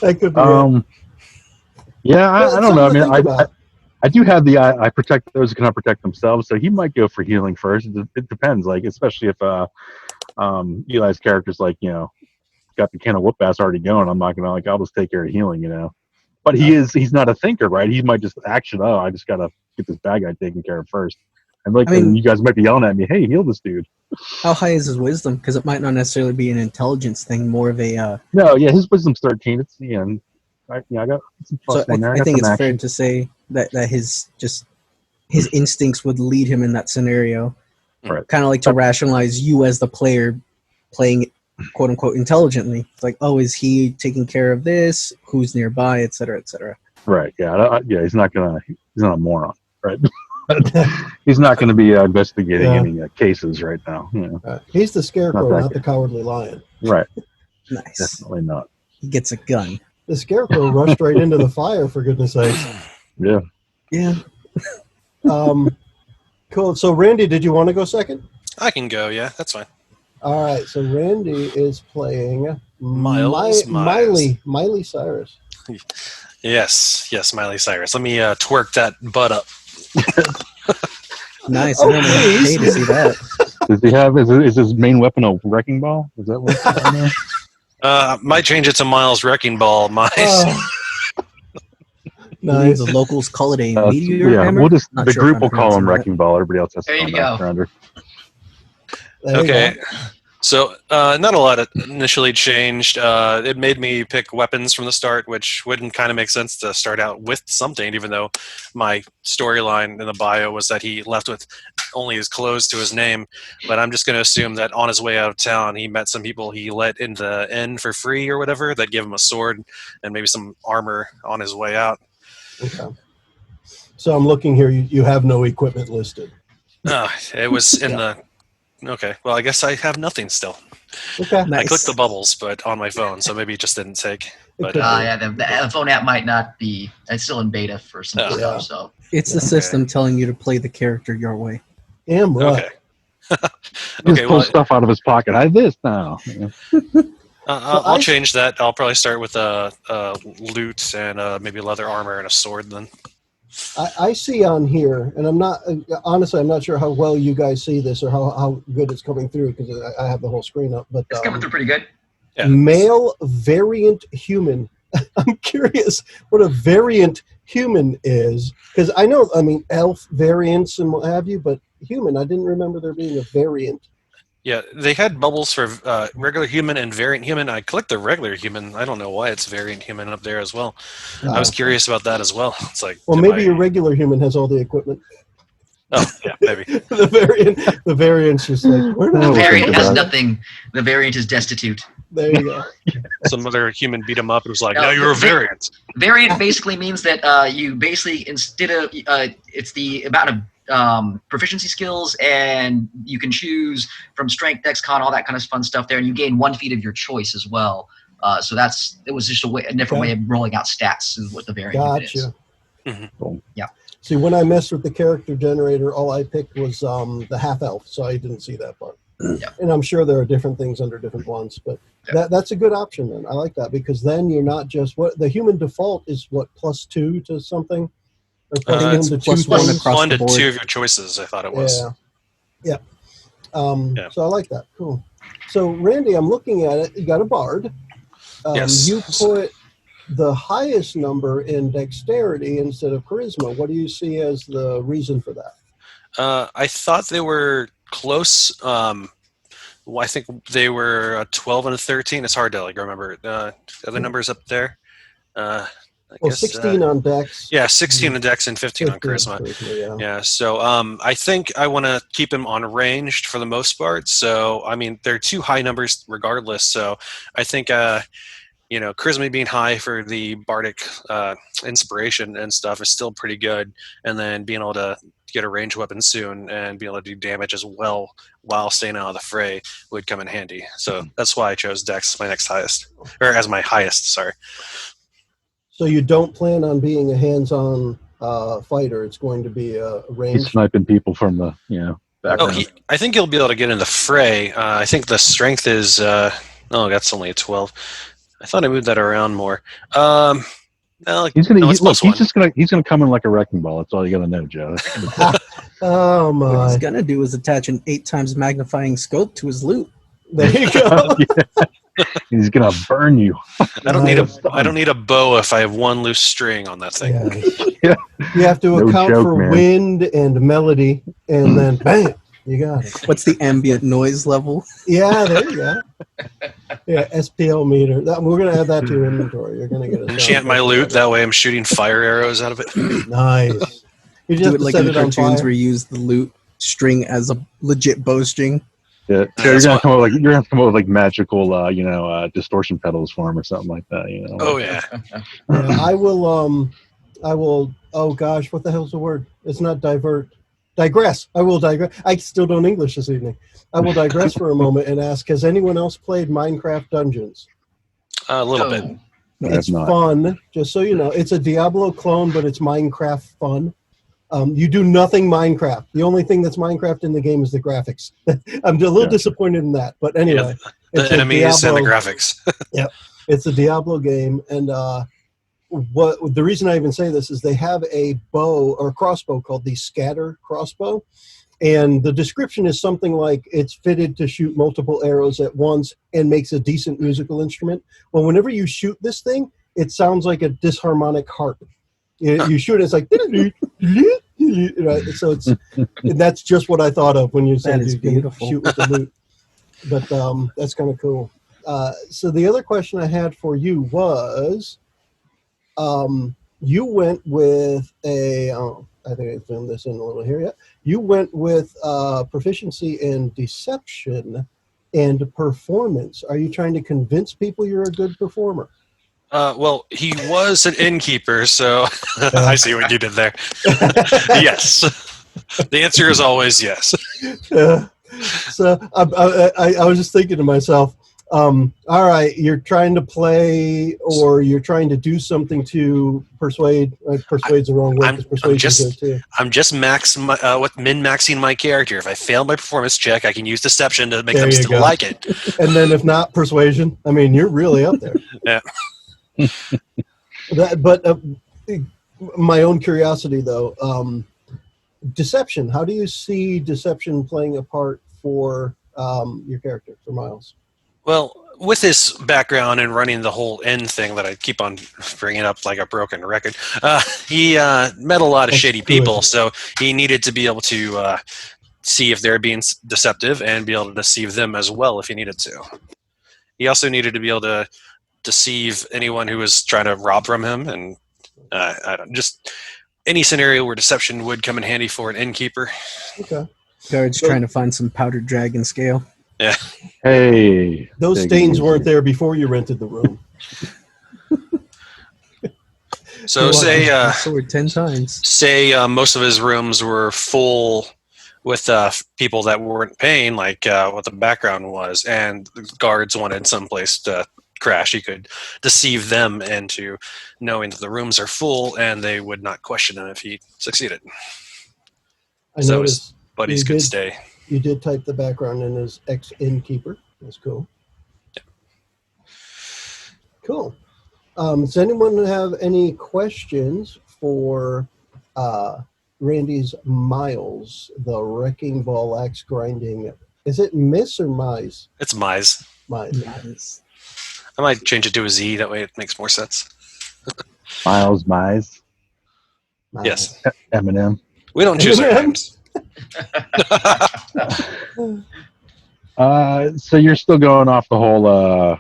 Speaker 2: That could be it.
Speaker 5: Yeah, I don't know. I mean, I do have I protect those who cannot protect themselves, so he might go for healing first. It depends, like especially if Eli's character's like got the can of whoop ass already going. I'm not gonna I'll just take care of healing, But he's not a thinker, right? He might just action. Oh, I just gotta get this bad guy taken care of first. And you guys might be yelling at me, hey, heal this dude.
Speaker 4: How high is his wisdom? Because it might not necessarily be an intelligence thing, more of a.
Speaker 5: No, yeah, his wisdom's 13. It's I got some plus one there.
Speaker 4: I think it's fair to say that his instincts would lead him in that scenario.
Speaker 5: Right.
Speaker 4: Kind of like to rationalize you as the player playing quote unquote intelligently. It's like, oh, is he taking care of this? Who's nearby, et cetera, et cetera.
Speaker 5: Right. Yeah. He's not a moron. Right. He's not going to be investigating any cases right now.
Speaker 2: He's the scarecrow, not the cowardly lion.
Speaker 5: Right.
Speaker 4: Nice.
Speaker 5: Definitely not.
Speaker 4: He gets a gun.
Speaker 2: The scarecrow rushed right into the fire, for goodness sake.
Speaker 5: Yeah.
Speaker 4: Yeah.
Speaker 2: Cool. So, Randy, did you want to go second?
Speaker 6: I can go, yeah, that's fine.
Speaker 2: All right. So, Randy is playing
Speaker 6: Miley
Speaker 2: Cyrus.
Speaker 6: Yes, Miley Cyrus. Let me twerk that butt up.
Speaker 4: Nice. I don't pay to see that.
Speaker 5: Does he have? Is his main weapon a wrecking ball? Is that what's on there?
Speaker 6: Might change it to Miles Wrecking Ball.
Speaker 2: Nice.
Speaker 4: The locals call it a meteor hammer.
Speaker 5: We'll just the group will call him Wrecking Ball. Everybody else has to
Speaker 3: There you
Speaker 5: call him
Speaker 3: go.
Speaker 5: Rounder.
Speaker 6: Okay. So not a lot initially changed. It made me pick weapons from the start, which wouldn't kind of make sense to start out with something, even though my storyline in the bio was that he left with only his clothes to his name. But I'm just going to assume that on his way out of town, he met some people he let in the inn for free or whatever that gave him a sword and maybe some armor on his way out.
Speaker 2: Okay. So I'm looking here. You have no equipment listed.
Speaker 6: It was in the... Okay, well, I guess I have nothing still.
Speaker 2: Okay.
Speaker 6: I clicked the bubbles, but on my phone, so maybe it just didn't take. But
Speaker 3: yeah, the phone app might not be. It's still in beta for some stuff. So
Speaker 4: it's the system telling you to play the character your way.
Speaker 2: Damn right.
Speaker 6: Okay.
Speaker 5: Just pull stuff out of his pocket. I have this now. Yeah.
Speaker 6: I'll change that. I'll probably start with loot and maybe leather armor and a sword then.
Speaker 2: I see on here, and I'm not sure how well you guys see this or how good it's coming through because I have the whole screen up. But
Speaker 3: it's coming through pretty good.
Speaker 6: Yeah.
Speaker 2: Male variant human. I'm curious what a variant human is because I mean, elf variants and what have you, but human, I didn't remember there being a variant.
Speaker 6: Yeah, they had bubbles for regular human and variant human. I clicked the regular human. I don't know why it's variant human up there as well. I was curious about that as well. It's like,
Speaker 2: well, maybe your regular human has all the equipment.
Speaker 6: Oh, yeah, maybe.
Speaker 2: the variant's just like,
Speaker 3: the variant has nothing. The variant is destitute.
Speaker 2: There you go.
Speaker 6: Some other human beat him up and was like, no, you're a variant.
Speaker 3: Variant basically means that you basically, instead of, it's the amount of proficiency skills, and you can choose from strength, dex, con, all that kind of fun stuff there, and you gain 1 feat of your choice as well. So it was just a different way of rolling out stats is what the variant is.
Speaker 6: Mm-hmm.
Speaker 3: Yeah.
Speaker 2: See, when I messed with the character generator, all I picked was the half elf, so I didn't see that part.
Speaker 3: Yeah.
Speaker 2: And I'm sure there are different things under different ones, but that's a good option then. I like that because then you're not just the human default is +2 to something.
Speaker 6: It's +1 to 2 of your choices, I thought it was.
Speaker 2: Yeah. So I like that. Cool. So, Randy, I'm looking at it. You got a bard.
Speaker 6: Yes.
Speaker 2: You put the highest number in dexterity instead of charisma. What do you see as the reason for that?
Speaker 6: I thought they were close. I think they were a 12 and a 13. It's hard to remember. The other numbers up there.
Speaker 2: I guess, 16 on dex.
Speaker 6: Yeah, 16 on dex and 15 on charisma. Yeah. So I think I want to keep him on ranged for the most part. So, I mean, they're 2 high numbers regardless. So I think, charisma being high for the bardic inspiration and stuff is still pretty good. And then being able to get a ranged weapon soon and be able to do damage as well while staying out of the fray would come in handy. So that's why I chose dex my next highest, or as my highest, sorry.
Speaker 2: So you don't plan on being a hands-on fighter. It's going to be a range.
Speaker 5: He's sniping people from the background.
Speaker 6: I think he'll be able to get in the fray. I think the strength is that's only a 12. I thought I moved that around more. He's gonna come in like a wrecking ball. That's all you gotta know, Joe.
Speaker 2: Oh my!
Speaker 4: What he's gonna do is attach an 8 times magnifying scope to his loot.
Speaker 2: There you go.
Speaker 5: He's gonna burn you.
Speaker 6: I don't need a bow if I have 1 loose string on that thing.
Speaker 2: Yeah. You have to account for wind and melody, and then bam, you got it.
Speaker 4: What's the ambient noise level?
Speaker 2: Yeah, there you go. Yeah, SPL meter. We're gonna add that to your inventory. You're gonna get a
Speaker 6: enchant my loot. That way, I'm shooting fire arrows out of it.
Speaker 2: Nice. You just
Speaker 4: do it like in the cartoons where you use the loot string as a legit bowstring.
Speaker 5: Yeah, you're gonna come up with magical, distortion pedals for him or something like that.
Speaker 6: Oh yeah.
Speaker 2: I will. Oh gosh, what the hell's the word? It's not divert. Digress. I will digress. I still don't English this evening. I will digress for a moment and ask: has anyone else played Minecraft Dungeons?
Speaker 6: A little bit.
Speaker 2: It's fun. Just so you know, it's a Diablo clone, but it's Minecraft fun. You do nothing Minecraft. The only thing that's Minecraft in the game is the graphics. I'm a little disappointed in that, but anyway.
Speaker 6: The enemies and the graphics.
Speaker 2: Yeah, it's a Diablo game, and the reason I even say this is they have a bow or crossbow called the Scatter crossbow, and the description is something like it's fitted to shoot multiple arrows at once and makes a decent musical instrument. Well, whenever you shoot this thing, it sounds like a disharmonic harp. You shoot it, it's like right? So that's just what I thought of when you said you can shoot with the loot. But that's kind of cool. So the other question I had for you was, you went with I think I filmed this in a little here. Yeah, you went with proficiency in deception and performance. Are you trying to convince people you're a good performer?
Speaker 6: Well, he was an innkeeper, so I see what you did there. Yes. The answer is always yes.
Speaker 2: So I was just thinking to myself, all right, you're trying to play or you're trying to do something to persuade. Persuade's the wrong word.
Speaker 6: I'm just min-maxing my character. If I fail my performance check, I can use deception to make them still like it.
Speaker 2: And then if not persuasion, I mean, you're really up there.
Speaker 6: Yeah.
Speaker 2: But my own curiosity, though, deception. How do you see deception playing a part for your character, for Miles?
Speaker 6: Well, with his background and running the whole end thing that I keep on bringing up like a broken record, he met a lot of shady people, so he needed to be able to see if they're being deceptive and be able to deceive them as well if he needed to. He also needed to be able to deceive anyone who was trying to rob from him, and just any scenario where deception would come in handy for an innkeeper.
Speaker 2: Okay.
Speaker 4: Guards trying to find some powdered dragon scale.
Speaker 6: Yeah.
Speaker 5: Hey.
Speaker 2: Those stains weren't there before you rented the room.
Speaker 6: So say
Speaker 4: sword 10 times.
Speaker 6: Say most of his rooms were full with people that weren't paying, like what the background was, and the guards wanted someplace to crash. He could deceive them into knowing that the rooms are full, and they would not question him if he succeeded. So his buddies could stay.
Speaker 2: You did type the background in as ex-innkeeper. That's cool.
Speaker 6: Yeah.
Speaker 2: Cool. Does anyone have any questions for Randy's Miles, the wrecking ball axe grinding? Is it Miss or Mize?
Speaker 6: It's Mize.
Speaker 2: Mize.
Speaker 6: I might change it to a Z. That way it makes more sense.
Speaker 5: Miles, Mize.
Speaker 6: Yes.
Speaker 5: Eminem.
Speaker 6: We don't choose our names.
Speaker 5: So you're still going off the whole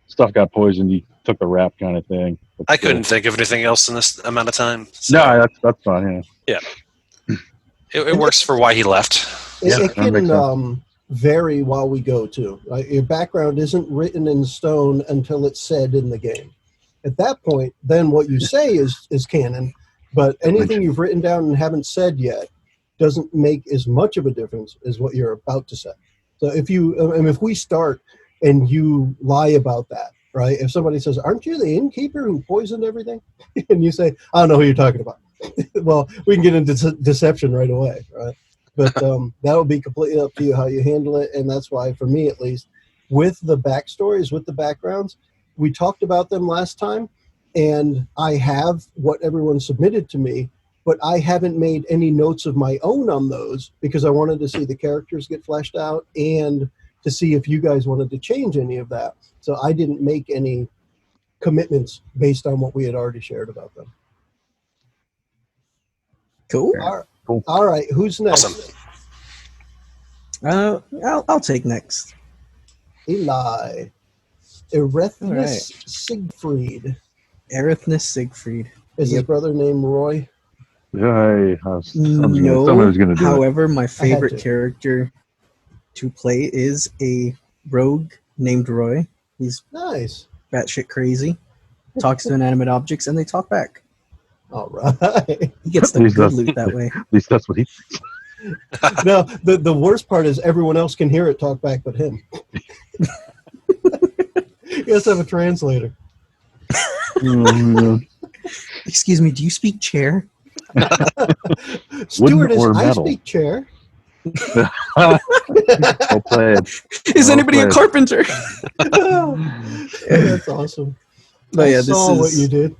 Speaker 5: stuff got poisoned, you took the rap kind of thing.
Speaker 6: I couldn't think of anything else in this amount of time. So.
Speaker 5: No, that's fine.
Speaker 6: Yeah. It works for why he left.
Speaker 2: It can vary while we go too. Your background isn't written in stone until it's said in the game. At that point, then what you say is canon, but anything you've written down and haven't said yet doesn't make as much of a difference as what you're about to say. So if we start and you lie about that, right? If somebody says, "Aren't you the innkeeper who poisoned everything?" and you say, "I don't know who you're talking about," well, we can get into deception right away, right? But that will be completely up to you how you handle it, and that's why, for me at least, with the backstories, with the backgrounds, we talked about them last time, and I have what everyone submitted to me, but I haven't made any notes of my own on those because I wanted to see the characters get fleshed out and to see if you guys wanted to change any of that. So I didn't make any commitments based on what we had already shared about them.
Speaker 4: Cool.
Speaker 2: All right. Who's next?
Speaker 6: Awesome.
Speaker 4: I'll take next.
Speaker 2: Eli. Erethmus Siegfried.
Speaker 4: Erethmus Siegfried.
Speaker 2: Is his brother named Roy?
Speaker 5: Yeah,
Speaker 4: no. However, my favorite character to play is a rogue named Roy. He's
Speaker 2: nice.
Speaker 4: Batshit crazy. Talks to inanimate objects, and they talk back.
Speaker 2: All right.
Speaker 4: He gets the good loot that way.
Speaker 5: At least that's what he thinks.
Speaker 2: No, the worst part is everyone else can hear it talk back but him. He has to have a translator.
Speaker 4: Excuse me, do you speak chair?
Speaker 2: Stewardess, I speak chair.
Speaker 5: Well played.
Speaker 4: Is anybody a carpenter?
Speaker 2: That's awesome.
Speaker 4: But yeah,
Speaker 2: I saw what you did.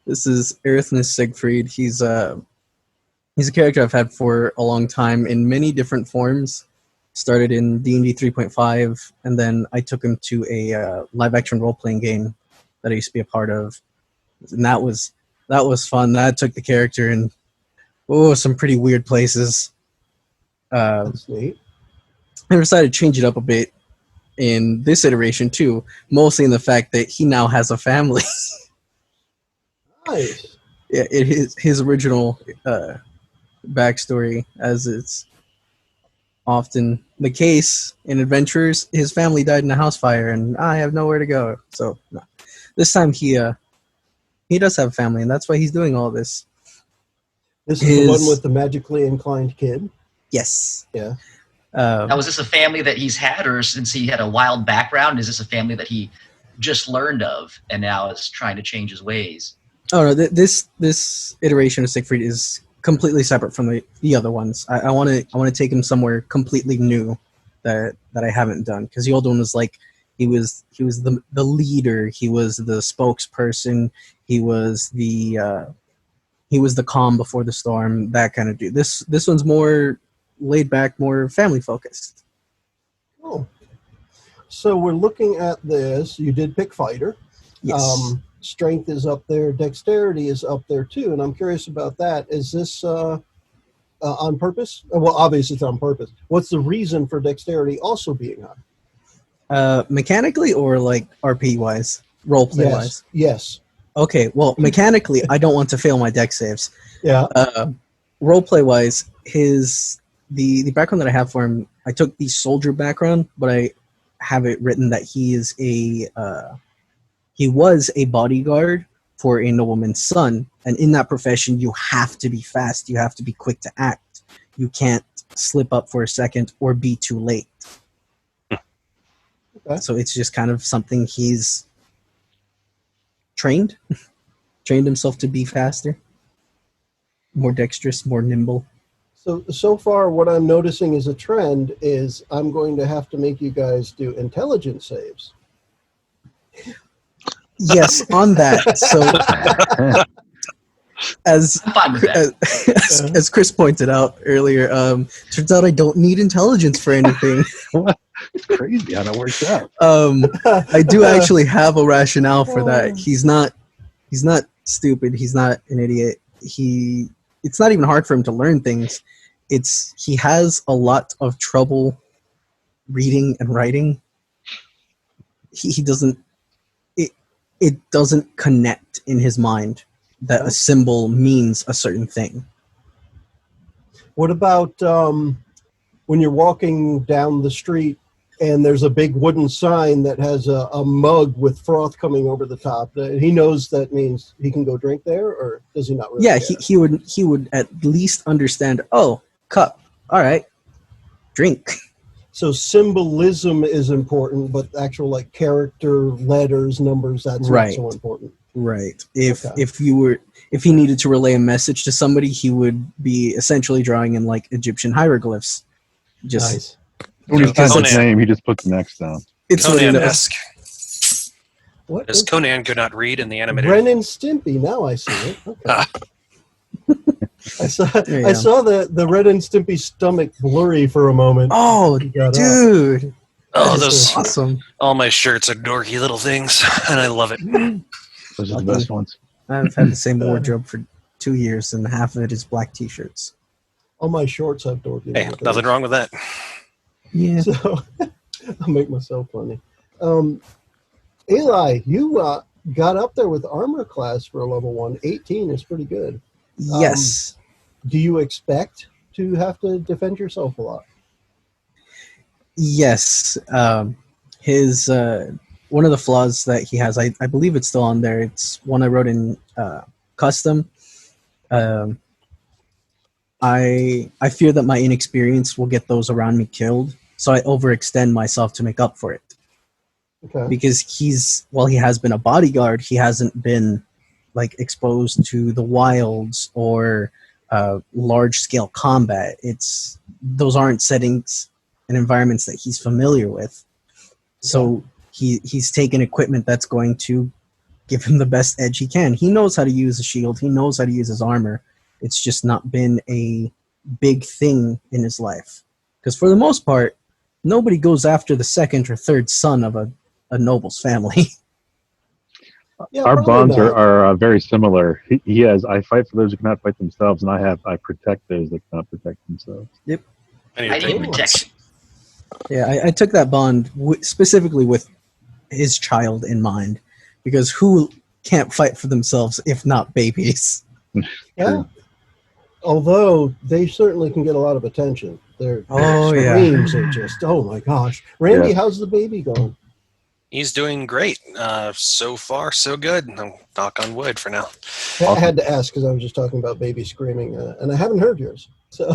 Speaker 4: This is Erethmus Siegfried. He's a character I've had for a long time in many different forms. Started in D&D 3.5, and then I took him to a live-action role-playing game that I used to be a part of, and that was fun. That took the character in some pretty weird places.
Speaker 2: That's neat.
Speaker 4: I decided to change it up a bit in this iteration too, mostly in the fact that he now has a family.
Speaker 2: Nice.
Speaker 4: Yeah, his original backstory, as it's often the case in adventures, his family died in a house fire, and I have nowhere to go. So no. This time he does have a family, and that's why he's doing all this.
Speaker 2: This is the one with the magically inclined kid?
Speaker 4: Yes.
Speaker 2: Yeah.
Speaker 3: Now, is this a family that he's had, or since he had a wild background, is this a family that he just learned of and now is trying to change his ways?
Speaker 4: Oh no, this iteration of Siegfried is completely separate from the other ones. I want to take him somewhere completely new that I haven't done, because the old one was like he was the leader, he was the spokesperson, he was the calm before the storm, that kind of dude. This one's more laid back, more family focused.
Speaker 2: Oh, so we're looking at this. You did pick fighter.
Speaker 4: Yes.
Speaker 2: Strength is up there. Dexterity is up there too, and I'm curious about that. Is this on purpose? Well, obviously it's on purpose. What's the reason for dexterity also being high?
Speaker 4: Mechanically or like RP wise, roleplay wise?
Speaker 2: Yes.
Speaker 4: Okay, well, mechanically, I don't want to fail my dex saves.
Speaker 2: Yeah.
Speaker 4: Roleplay wise, the background that I have for him, I took the soldier background, but I have it written that he was a bodyguard for a nobleman's son, and in that profession, you have to be fast. You have to be quick to act. You can't slip up for a second or be too late.
Speaker 2: Okay.
Speaker 4: So it's just kind of something he's trained himself to be faster, more dexterous, more nimble.
Speaker 2: So far, what I'm noticing is a trend is I'm going to have to make you guys do intelligence saves.
Speaker 4: Yes, on that. So, as
Speaker 3: I'm fine with that.
Speaker 4: as Chris pointed out earlier, turns out I don't need intelligence for anything.
Speaker 5: It's crazy how that works out.
Speaker 4: I do actually have a rationale for that. He's not stupid. He's not an idiot. It's not even hard for him to learn things. He has a lot of trouble reading and writing. He doesn't. It doesn't connect in his mind that a symbol means a certain thing.
Speaker 2: What about when you're walking down the street and there's a big wooden sign that has a mug with froth coming over the top? He knows that means he can go drink there, or does he not really
Speaker 4: Yeah,
Speaker 2: care?
Speaker 4: he would at least understand, oh, cup, all right, drink.
Speaker 2: So symbolism is important, but actual like character, letters, numbers, that's
Speaker 4: Right.
Speaker 2: not so important.
Speaker 4: Right. If
Speaker 2: Okay.
Speaker 4: if he needed to relay a message to somebody, he would be essentially drawing in like Egyptian hieroglyphs. Just
Speaker 2: Nice.
Speaker 5: When he says his
Speaker 6: Conan.
Speaker 5: name, he just puts the next down.
Speaker 4: it's what he knows.
Speaker 6: Conan-esque.
Speaker 2: What?
Speaker 6: As Conan could not read in the animated.
Speaker 2: Ren and Stimpy. Now I see it. Okay. I
Speaker 4: There you
Speaker 2: saw the Ren and Stimpy stomach blurry for a moment.
Speaker 4: Oh,
Speaker 2: He got up.
Speaker 4: dude.
Speaker 6: Oh,
Speaker 4: That is
Speaker 6: those
Speaker 4: awesome.
Speaker 6: all my shirts are dorky little things, and I love it.
Speaker 5: Those are the best ones.
Speaker 4: I've had the same wardrobe for 2 years, and half of it is black T-shirts.
Speaker 2: All my shorts have dorky.
Speaker 6: Hey,
Speaker 2: little
Speaker 6: nothing
Speaker 2: things.
Speaker 6: wrong with that.
Speaker 4: Yeah.
Speaker 2: So I'll make myself funny. Eli, you got up there with armor class for a level 1. 18 is pretty good.
Speaker 4: Yes.
Speaker 2: Do you expect to have to defend yourself a lot?
Speaker 4: Yes. His one of the flaws that he has, I believe it's still on there. It's one I wrote in custom. I fear that my inexperience will get those around me killed, so I overextend myself to make up for it.
Speaker 2: Okay.
Speaker 4: Because while he has been a bodyguard, he hasn't been like exposed to the wilds or large-scale combat. Those aren't settings and environments that he's familiar with. So he's taken equipment that's going to give him the best edge he can. He knows how to use a shield. He knows how to use his armor. It's just not been a big thing in his life. Because for the most part, nobody goes after the second or third son of a noble's family.
Speaker 2: Yeah,
Speaker 5: Our
Speaker 2: probably
Speaker 5: bonds
Speaker 2: not.
Speaker 5: are very similar. He has, I fight for those who cannot fight themselves, and I protect those that cannot protect themselves.
Speaker 6: I need
Speaker 3: I
Speaker 6: to
Speaker 3: need
Speaker 6: take
Speaker 3: protection.
Speaker 4: Yeah, I took that bond specifically with his child in mind, because who can't fight for themselves if not babies?
Speaker 2: Yeah. Although they certainly can get a lot of attention. Their
Speaker 4: Oh, yeah.
Speaker 2: screams are just, oh my gosh. Randy,
Speaker 5: Yeah.
Speaker 2: how's the baby going?
Speaker 6: He's doing great. So far, so good. Knock on wood for now.
Speaker 2: I had to ask because I was just talking about baby screaming, and I haven't heard yours. So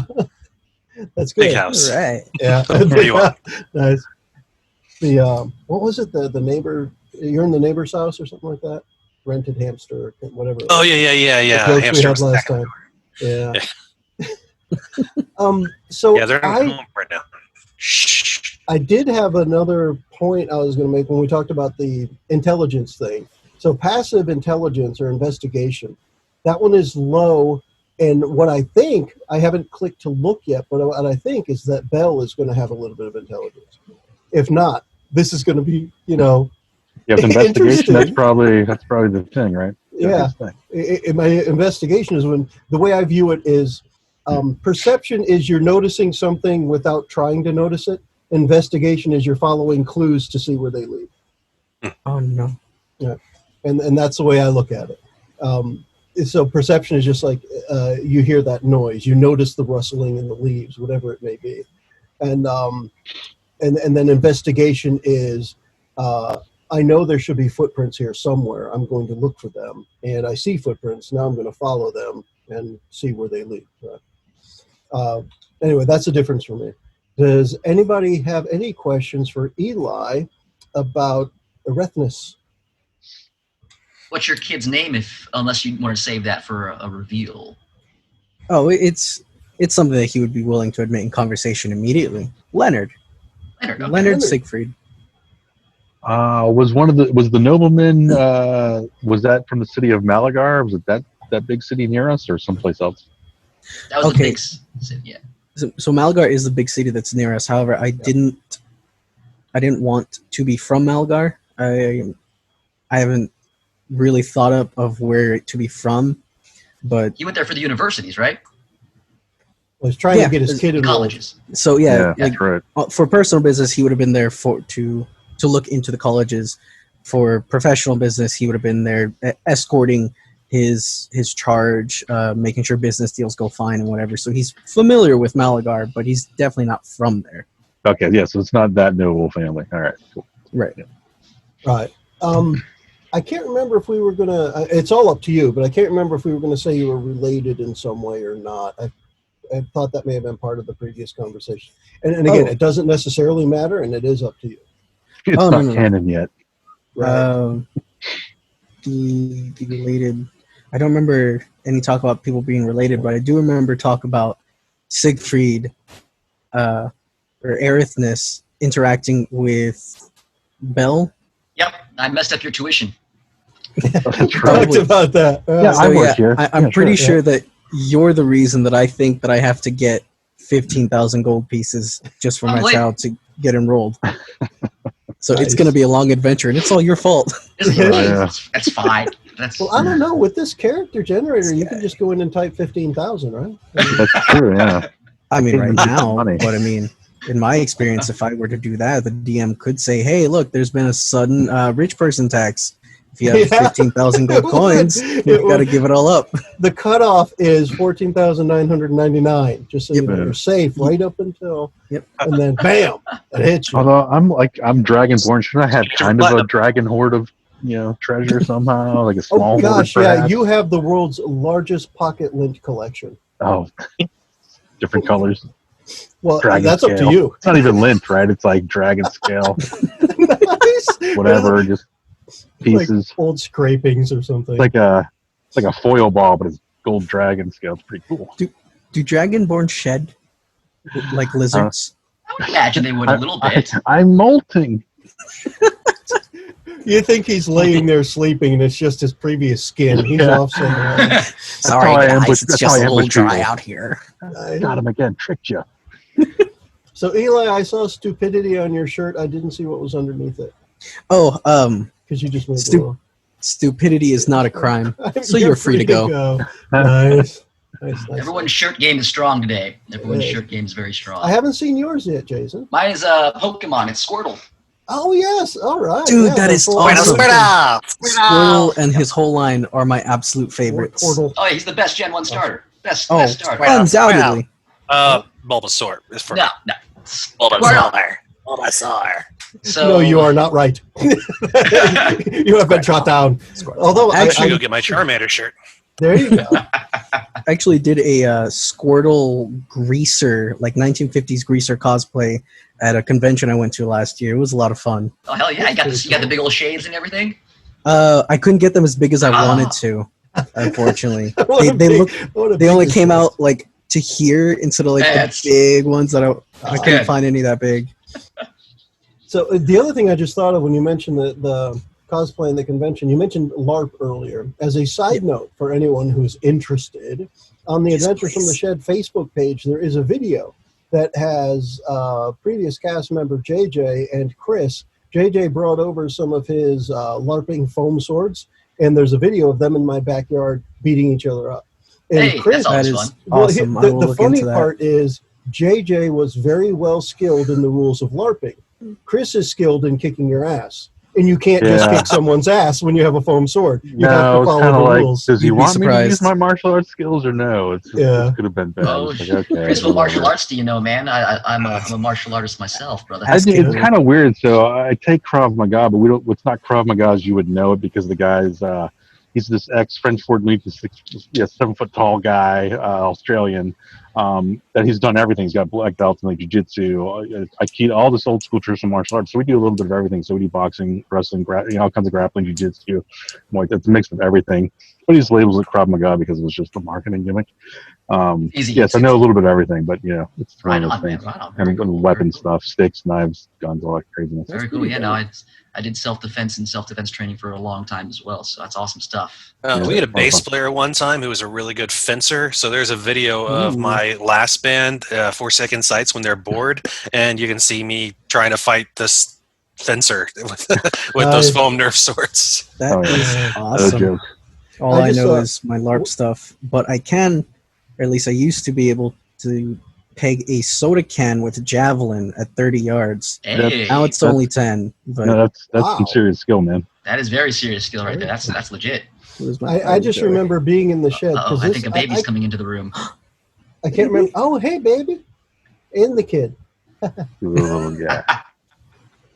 Speaker 2: that's good.
Speaker 6: Big house.
Speaker 4: All right.
Speaker 2: Yeah.
Speaker 6: Where you are.
Speaker 2: Nice. The what was it? The neighbor. You're in the neighbor's house or something like that. Rented hamster, whatever.
Speaker 6: Oh yeah.
Speaker 2: The jokes we
Speaker 6: Hamster
Speaker 2: had
Speaker 6: was
Speaker 2: last
Speaker 6: back.
Speaker 2: time. Yeah. So
Speaker 6: Yeah, they're not home right now. Shh.
Speaker 2: I did have another point I was going to make when we talked about the intelligence thing. So passive intelligence or investigation, that one is low. And what I think, I haven't clicked to look yet, but what I think is that Belle is going to have a little bit of intelligence. If not, this is going to be,
Speaker 5: Yeah, with investigation,
Speaker 2: Interesting.
Speaker 5: that's probably the thing, right?
Speaker 2: Yeah. My investigation is when the way I view it is perception is you're noticing something without trying to notice it. Investigation is you're following clues to see where they lead.
Speaker 4: Oh no.
Speaker 2: Yeah, and that's the way I look at it. So perception is just like you hear that noise, you notice the rustling in the leaves, whatever it may be, and then investigation is I know there should be footprints here somewhere. I'm going to look for them, and I see footprints. Now I'm going to follow them and see where they lead. Anyway, that's the difference for me. Does anybody have any questions for Eli about Erethnus?
Speaker 3: What's your kid's name, unless you want to save that for a reveal?
Speaker 4: Oh, it's something that he would be willing to admit in conversation immediately. Leonard.
Speaker 3: Leonard. Okay.
Speaker 4: Leonard Siegfried.
Speaker 5: Was the nobleman was that from the city of Malagar? Was it that big city near us or someplace else?
Speaker 3: That was
Speaker 4: Okay.
Speaker 3: the big city, yeah.
Speaker 4: So Malagar is the big city that's near us. However, I didn't want to be from Malagar. I haven't really thought of where to be from, but
Speaker 3: He went there for the universities, right?
Speaker 2: I was trying
Speaker 4: Yeah,
Speaker 2: to get his kid involved.
Speaker 3: Colleges.
Speaker 4: so yeah, like,
Speaker 5: that's right.
Speaker 4: for personal business, he would have been there to look into the colleges. For professional business, he would have been there escorting his charge, making sure business deals go fine and whatever. So he's familiar with Malagar, but he's definitely not from there.
Speaker 5: Okay, yeah, so it's not that noble family. All right, cool.
Speaker 4: Right.
Speaker 2: Right. I can't remember if we were going to, it's all up to you, but I can't remember if we were going to say you were related in some way or not. I thought that may have been part of the previous conversation. And again, it doesn't necessarily matter, and it is up to you.
Speaker 5: It's
Speaker 4: Oh,
Speaker 5: not
Speaker 4: no.
Speaker 5: canon yet.
Speaker 2: Right.
Speaker 4: The related. I don't remember any talk about people being related, but I do remember talk about Siegfried or Erethnus interacting with Belle.
Speaker 3: Yep, I messed up your tuition.
Speaker 5: That's
Speaker 2: Talked
Speaker 4: Probably.
Speaker 2: about that.
Speaker 5: Yeah,
Speaker 4: So,
Speaker 5: I work here.
Speaker 4: I'm
Speaker 5: Yeah,
Speaker 4: pretty
Speaker 2: sure,
Speaker 4: sure that you're the reason that I think that I have to get 15,000 gold pieces just for my
Speaker 3: Probably.
Speaker 4: child to get enrolled. So it's
Speaker 2: Nice.
Speaker 4: going to be a long adventure, and it's all your fault.
Speaker 3: Isn't
Speaker 2: Yeah.
Speaker 3: it?
Speaker 5: Yeah.
Speaker 3: That's fine. That's
Speaker 2: Well, I don't know. With this character generator, you can just go in and type 15,000, right?
Speaker 5: That's true. Yeah.
Speaker 4: I mean, right
Speaker 5: It's
Speaker 4: now,
Speaker 5: funny.
Speaker 4: but I mean, in my experience, if I were to do that, the DM could say, "Hey, look, there's been a sudden rich person tax. If you have
Speaker 2: Yeah.
Speaker 4: 15,000 gold
Speaker 2: It
Speaker 4: coins,
Speaker 2: would.
Speaker 4: you've got to give it all up."
Speaker 2: The cutoff is 14,999, just so you know.
Speaker 5: Yep.
Speaker 2: You're safe right up until,
Speaker 4: Yep.
Speaker 2: and then bam, it hits you.
Speaker 5: Although I'm Dragonborn, should I have kind of a dragon hoard of treasure somehow, like a small
Speaker 2: Oh gosh,
Speaker 5: hoard?
Speaker 2: yeah,
Speaker 5: perhaps?
Speaker 2: you have the world's largest pocket lint collection.
Speaker 5: Oh, different colors.
Speaker 2: Well,
Speaker 5: Dragon
Speaker 2: that's up to
Speaker 5: scale.
Speaker 2: you.
Speaker 5: It's not even lint, right? It's like dragon scale,
Speaker 2: Nice.
Speaker 5: whatever, just pieces.
Speaker 2: Like old scrapings or something.
Speaker 5: It's like a foil ball, but it's gold dragon scale. It's pretty cool.
Speaker 4: Do Dragonborn shed like lizards?
Speaker 3: I would imagine they would a little bit.
Speaker 5: I'm molting.
Speaker 2: You think he's laying there sleeping, and it's just his previous skin. He's
Speaker 5: Yeah.
Speaker 2: off somewhere.
Speaker 4: Sorry,
Speaker 5: how I
Speaker 4: guys,
Speaker 5: ambush-
Speaker 4: it's
Speaker 5: that's
Speaker 4: just
Speaker 5: how I
Speaker 4: a little
Speaker 5: ambush
Speaker 4: dry
Speaker 5: people.
Speaker 4: out here.
Speaker 5: Got him again. Tricked you.
Speaker 2: So Eli, I saw stupidity on your shirt. I didn't see what was underneath it
Speaker 4: Oh,
Speaker 2: because you just made
Speaker 4: Stu-
Speaker 2: the
Speaker 4: stupidity is not a crime, so
Speaker 2: You're
Speaker 4: you're free to go.
Speaker 2: Nice. Nice.
Speaker 3: Everyone's shirt game is strong today. Everyone's shirt game is very strong.
Speaker 2: I haven't seen yours yet, Jason.
Speaker 3: Mine is Pokemon. It's Squirtle.
Speaker 2: Oh, yes. All right.
Speaker 4: Dude, that is awesome.
Speaker 6: Squirtle!
Speaker 4: Squirtle and his whole line are my absolute favorites.
Speaker 2: Portal.
Speaker 3: Oh, he's the best Gen 1 starter. Best starter.
Speaker 4: Undoubtedly.
Speaker 6: Bulbasaur is for
Speaker 3: No.
Speaker 6: Bulbasaur.
Speaker 3: So,
Speaker 2: No, you are not right. You have been shot down. Although
Speaker 6: Actually, go get my Charmander shirt.
Speaker 2: there you go.
Speaker 4: I actually did a Squirtle greaser, like 1950s greaser cosplay at a convention I went to last year. It was a lot of fun.
Speaker 3: Oh, hell yeah. You got the big old shades and everything?
Speaker 4: I couldn't get them as big as I wanted to, unfortunately. They only came out like to here instead of like the big ones that I couldn't find any that big.
Speaker 2: So the other thing I just thought of when you mentioned the cosplay in the convention, you mentioned LARP earlier. As a side note for anyone who's interested, on the Adventures from the Shed Facebook page, there is a video that has previous cast member JJ and Chris. JJ brought over some of his LARPing foam swords, and there's a video of them in my backyard beating each other up. And
Speaker 3: Hey,
Speaker 2: Chris,
Speaker 3: that's
Speaker 4: That
Speaker 3: always
Speaker 4: is
Speaker 3: fun.
Speaker 4: awesome.
Speaker 2: the funny part is JJ was very well skilled in the rules of LARPing. Chris is skilled in kicking your ass. And you can't just kick someone's ass when you have a foam sword. You have to follow the rules.
Speaker 5: Does he
Speaker 4: You'd be
Speaker 5: want me to use
Speaker 4: surprised.
Speaker 5: my martial arts skills or no? It could have been bad.
Speaker 3: Oh,
Speaker 5: It's like, okay,
Speaker 3: Chris, what martial
Speaker 5: whatever.
Speaker 3: arts do you know, man? I'm a martial artist myself, brother.
Speaker 5: It's kind of weird. So I take Krav Maga, but it's not Krav Maga as you would know it because the guy's he's this ex-French Fort League, 7 foot tall guy, Australian. That he's done everything. He's got black belts in like jiu-jitsu, aikido, all this old school traditional martial arts. So we do a little bit of everything. So we do boxing, wrestling, all kinds of grappling, jiu-jitsu. Like it's a mix of everything. But he just labels it Krav Maga because it was just a marketing gimmick. Yes, I know a little bit of everything, but it's
Speaker 3: Right
Speaker 5: one of
Speaker 3: on,
Speaker 5: those
Speaker 3: man.
Speaker 5: things.
Speaker 3: Right on.
Speaker 5: I mean, weapon stuff, sticks, knives, guns, all that craziness.
Speaker 3: Very cool. Yeah, no, I did self-defense and self-defense training for a long time as well, so that's awesome stuff.
Speaker 6: We had a bass player one time who was a really good fencer. So there's a video of my last band, 4 Second Sights, when they're bored, and you can see me trying to fight this fencer with those foam Nerf swords.
Speaker 4: That is
Speaker 5: No
Speaker 4: awesome.
Speaker 5: joke.
Speaker 4: All I know is my LARP stuff, but I can, or at least I used to be able to peg a soda can with a javelin at 30 yards.
Speaker 3: Hey,
Speaker 4: Now it's only 10. But
Speaker 5: No, that's some serious skill, man.
Speaker 3: that is very serious skill right there. That's legit.
Speaker 4: it was my
Speaker 2: I just remember being in the shed.
Speaker 3: Uh-oh,
Speaker 2: 'cause
Speaker 3: I
Speaker 2: this-
Speaker 3: think a baby's coming into the room.
Speaker 2: I can't remember. Oh, hey, baby. And the kid.
Speaker 5: Yeah.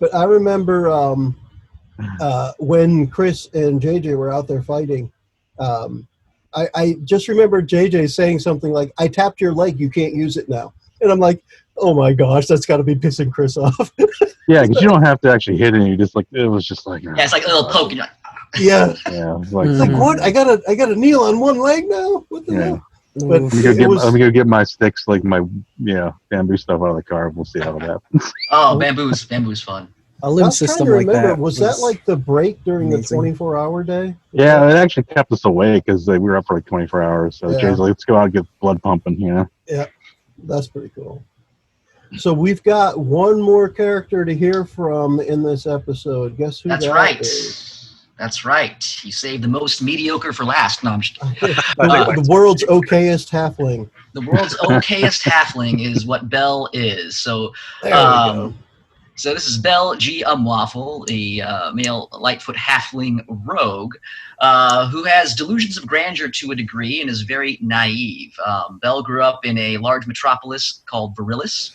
Speaker 2: But I remember when Chris and JJ were out there fighting, I just remember JJ saying something like, I tapped your leg, you can't use it now. And I'm like, oh my gosh, that's got to be pissing Chris off.
Speaker 5: Yeah, because you don't have to actually hit it. You just it was just like.
Speaker 3: Yeah, it's like a little poke. And you're like,
Speaker 2: Yeah.
Speaker 5: Yeah, it was like.
Speaker 2: It's like, what? I gotta kneel on one leg now? What the hell? But
Speaker 5: Let me go get my sticks, like my bamboo stuff out of the car. We'll see how that happens.
Speaker 3: oh, bamboo's fun.
Speaker 4: a
Speaker 2: I
Speaker 4: limb
Speaker 2: was trying
Speaker 4: system
Speaker 2: to
Speaker 4: like
Speaker 2: remember,
Speaker 4: that.
Speaker 2: was that like the break during
Speaker 4: amazing.
Speaker 2: the 24-hour day?
Speaker 5: Yeah, it actually kept us awake because we were up for like 24 hours. So
Speaker 2: Yeah.
Speaker 5: Jay's like, let's go out and get blood pumping.
Speaker 2: That's pretty cool. So we've got one more character to hear from in this episode. Guess who
Speaker 3: That's
Speaker 2: that
Speaker 3: right.
Speaker 2: is?
Speaker 3: That's right. You saved the most mediocre for last. No, I'm just,
Speaker 2: The world's okayest halfling.
Speaker 3: the world's okayest halfling is what Belle is. So,
Speaker 2: There we go.
Speaker 3: so this is Belle G. Umwaffle, a male Lightfoot halfling rogue, who has delusions of grandeur to a degree and is very naive. Belle grew up in a large metropolis called Virilis.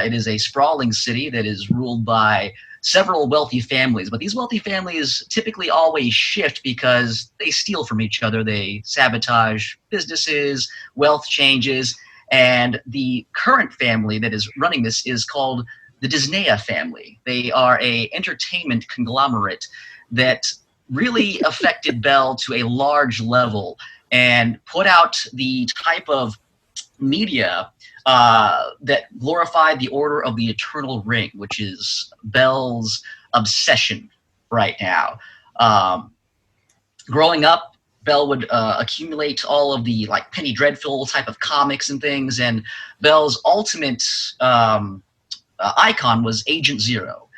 Speaker 3: It is a sprawling city that is ruled by several wealthy families, but these wealthy families typically always shift because they steal from each other. They sabotage businesses, wealth changes, and the current family that is running this is called the Disneya family. They are a entertainment conglomerate that really affected Belle to a large level and put out the type of media that glorified the Order of the Eternal Ring, which is Belle's obsession right now. Growing up, Belle would accumulate all of the like Penny Dreadful type of comics and things, and Belle's ultimate icon was Agent Zero.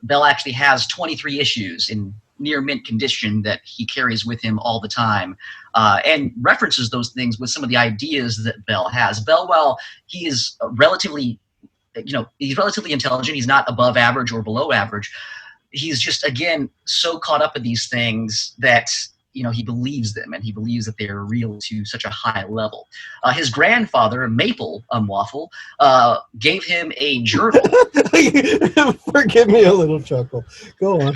Speaker 3: Belle actually has 23 issues in near mint condition that he carries with him all the time, and references those things with some of the ideas that Bell has. Bell, while he is relatively, he's relatively intelligent, he's not above average or below average. He's just, again, so caught up in these things that he believes them, and he believes that they are real to such a high level. His grandfather, Maple Waffle, gave him a journal.
Speaker 2: Forgive me a little chuckle. Go on.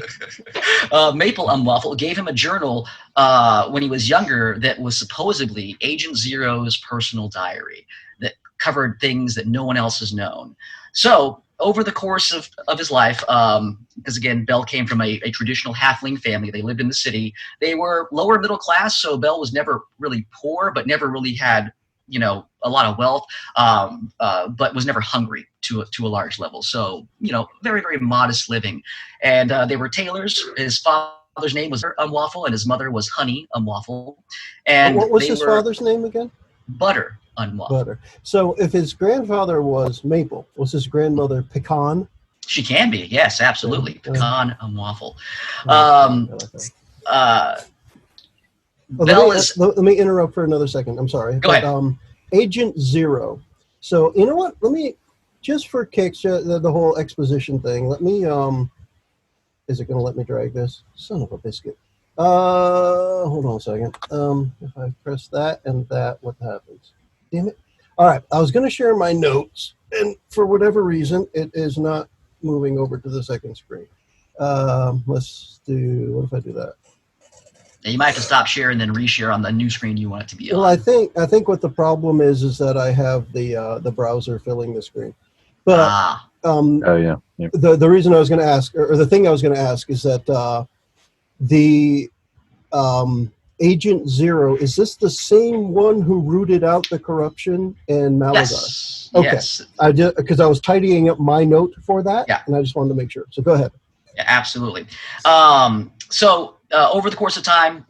Speaker 3: Maple Waffle gave him a journal when he was younger that was supposedly Agent Zero's personal diary that covered things that no one else has known. So over the course of his life, because again, Bell came from a traditional halfling family. They lived in the city. They were lower middle class, so Bell was never really poor, but never really had a lot of wealth, but was never hungry to a large level. So very, very modest living. And they were tailors. His father's name was Waffle, and his mother was Honey Waffle. And
Speaker 2: what was his father's name again?
Speaker 3: Butter Waffle.
Speaker 2: Butter. So if his grandfather was Maple, was his grandmother Pecan?
Speaker 3: She can be, yes, absolutely. Pecan Waffle.
Speaker 2: Let me interrupt for another second. I'm sorry.
Speaker 3: Go ahead.
Speaker 2: Agent Zero. So you know what? Let me, just for kicks, the whole exposition thing. Let me. Is it going to let me drag this? Son of a biscuit. Hold on a second. If I press that and that, what happens? Damn it. All right. I was going to share my notes, and for whatever reason, it is not moving over to the second screen. Let's do. What if I do that?
Speaker 3: You might have to stop sharing and then reshare on the new screen you want it to be on.
Speaker 2: Well, I think what the problem is that I have the browser filling the screen. But the reason I was going to ask, or the thing I was going to ask, is that the Agent Zero, is this the same one who rooted out the corruption in Malagar?
Speaker 3: Yes.
Speaker 2: Okay.
Speaker 3: Yes.
Speaker 2: I did, because I was tidying up my note for that,
Speaker 3: yeah.
Speaker 2: And I just wanted to make sure. So go ahead.
Speaker 3: Yeah, absolutely. Over the course of time,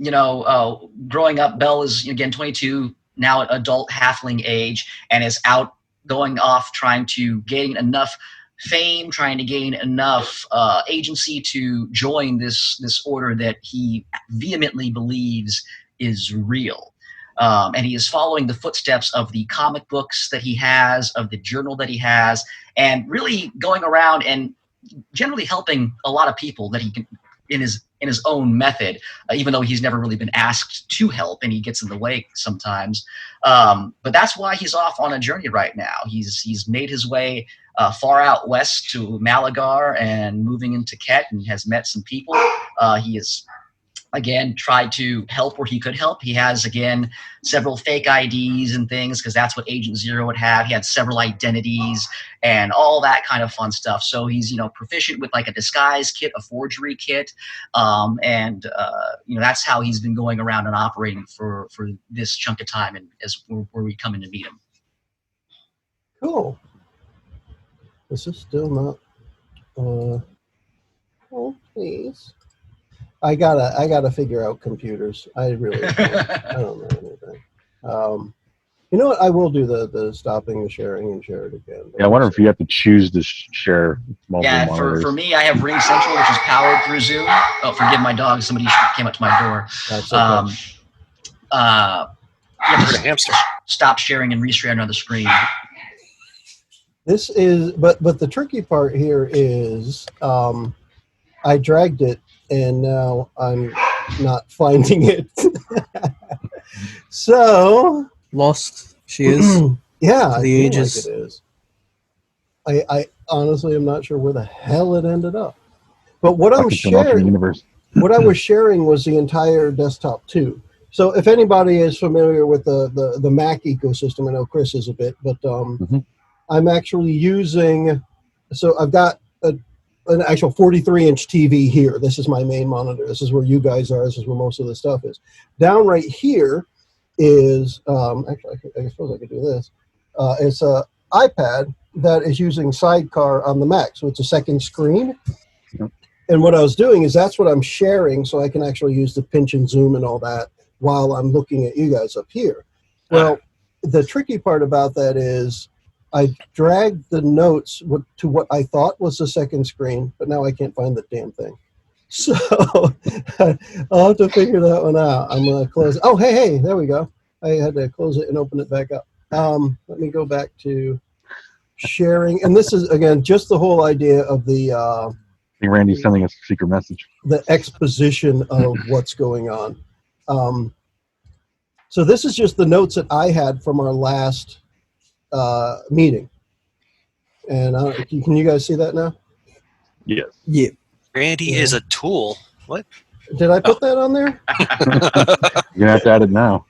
Speaker 3: growing up, Bell is, again, 22, now at adult halfling age, and is out going off trying to gain enough fame, trying to gain enough agency to join this order that he vehemently believes is real. And he is following the footsteps of the comic books that he has, of the journal that he has, and really going around and generally helping a lot of people that he can in his own method, even though he's never really been asked to help, and he gets in the way sometimes. But that's why he's off on a journey right now. He's made his way far out west to Malagar and moving into Ket, and has met some people. He has, again, tried to help where he could help. He has, again, several fake IDs and things, because that's what Agent Zero would have. He had several identities and all that kind of fun stuff. So he's, proficient with like a disguise kit, a forgery kit. That's how he's been going around and operating for this chunk of time, and as where we come in to meet him.
Speaker 2: Cool. This is still not, oh, please. I gotta figure out computers. I really don't. I don't know anything. You know what? I will do the stopping the sharing and share it again.
Speaker 5: Yeah, I wonder if you have to choose to share multiple monitors.
Speaker 3: For me, I have Ring Central, which is powered through Zoom. Oh, forgive my dog. Somebody came up to my door.
Speaker 2: That's okay.
Speaker 3: You have to hamster. Stop sharing and reshare another screen.
Speaker 2: This is, but the tricky part here is, I dragged it, and now I'm not finding it. So
Speaker 4: lost she is.
Speaker 2: Yeah,
Speaker 4: the ages.
Speaker 2: Like it is. I honestly am not sure where the hell it ended up. But what I'm sharing, what I was sharing was the entire desktop too. So if anybody is familiar with the Mac ecosystem, I know Chris is a bit, but I'm actually using. So I've got an actual 43-inch TV here. This is my main monitor. This is where you guys are. This is where most of the stuff is. Down right here is, actually, I suppose I could do this. It's an iPad that is using Sidecar on the Mac. So it's a second screen.
Speaker 5: Yep.
Speaker 2: And what I was doing is that's what I'm sharing, so I can actually use the pinch and zoom and all that while I'm looking at you guys up here. Well, the tricky part about that is I dragged the notes to what I thought was the second screen, but now I can't find the damn thing. So I'll have to figure that one out. I'm going to close. Oh, hey, there we go. I had to close it and open it back up. Let me go back to sharing. And this is, again, just the whole idea of the
Speaker 5: I think Randy's sending us a secret message.
Speaker 2: The exposition of what's going on. So this is just the notes that I had from our last meeting. And can you guys see that now?
Speaker 5: Yes.
Speaker 4: Yeah.
Speaker 6: Randy is a tool. What?
Speaker 2: Did I put that on there?
Speaker 5: You're going to have to add it now.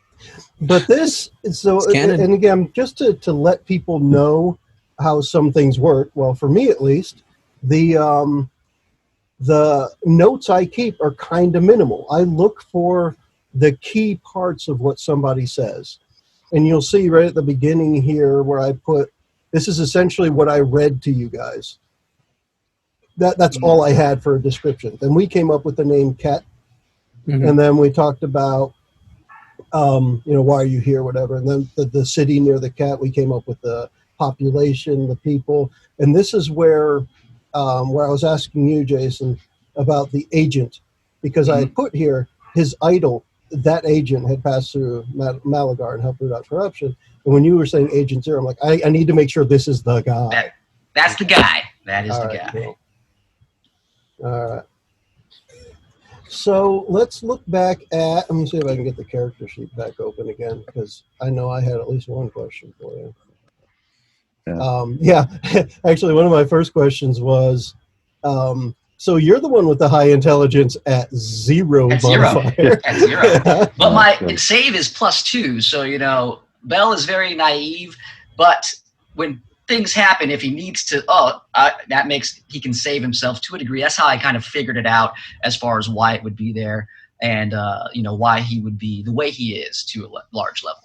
Speaker 2: But this, so, and again, just to let people know how some things work, well, for me at least, the notes I keep are kind of minimal. I look for the key parts of what somebody says. And you'll see right at the beginning here where I put, this is essentially what I read to you guys. That's all I had for a description. Then we came up with the name Ket. Mm-hmm. And then we talked about, why are you here, whatever. And then the city near the cat, we came up with the population, the people. And this is where I was asking you, Jason, about the agent. Because I had put here his idol, that agent had passed through Malagar and helped root out corruption. And when you were saying Agent Zero, I'm like, I need to make sure this is the guy.
Speaker 3: That's the guy. That is
Speaker 2: all
Speaker 3: the
Speaker 2: right,
Speaker 3: guy.
Speaker 2: Cool. All right. So let's look back at, let me see if I can get the character sheet back open again, because I know I had at least one question for you. Yeah. Actually, one of my first questions was, so you're the one with the high intelligence at zero.
Speaker 3: At zero. But my save is +2, so, Bell is very naive, but when things happen, if he needs to, that makes, he can save himself to a degree. That's how I kind of figured it out as far as why it would be there and, why he would be the way he is to a large level.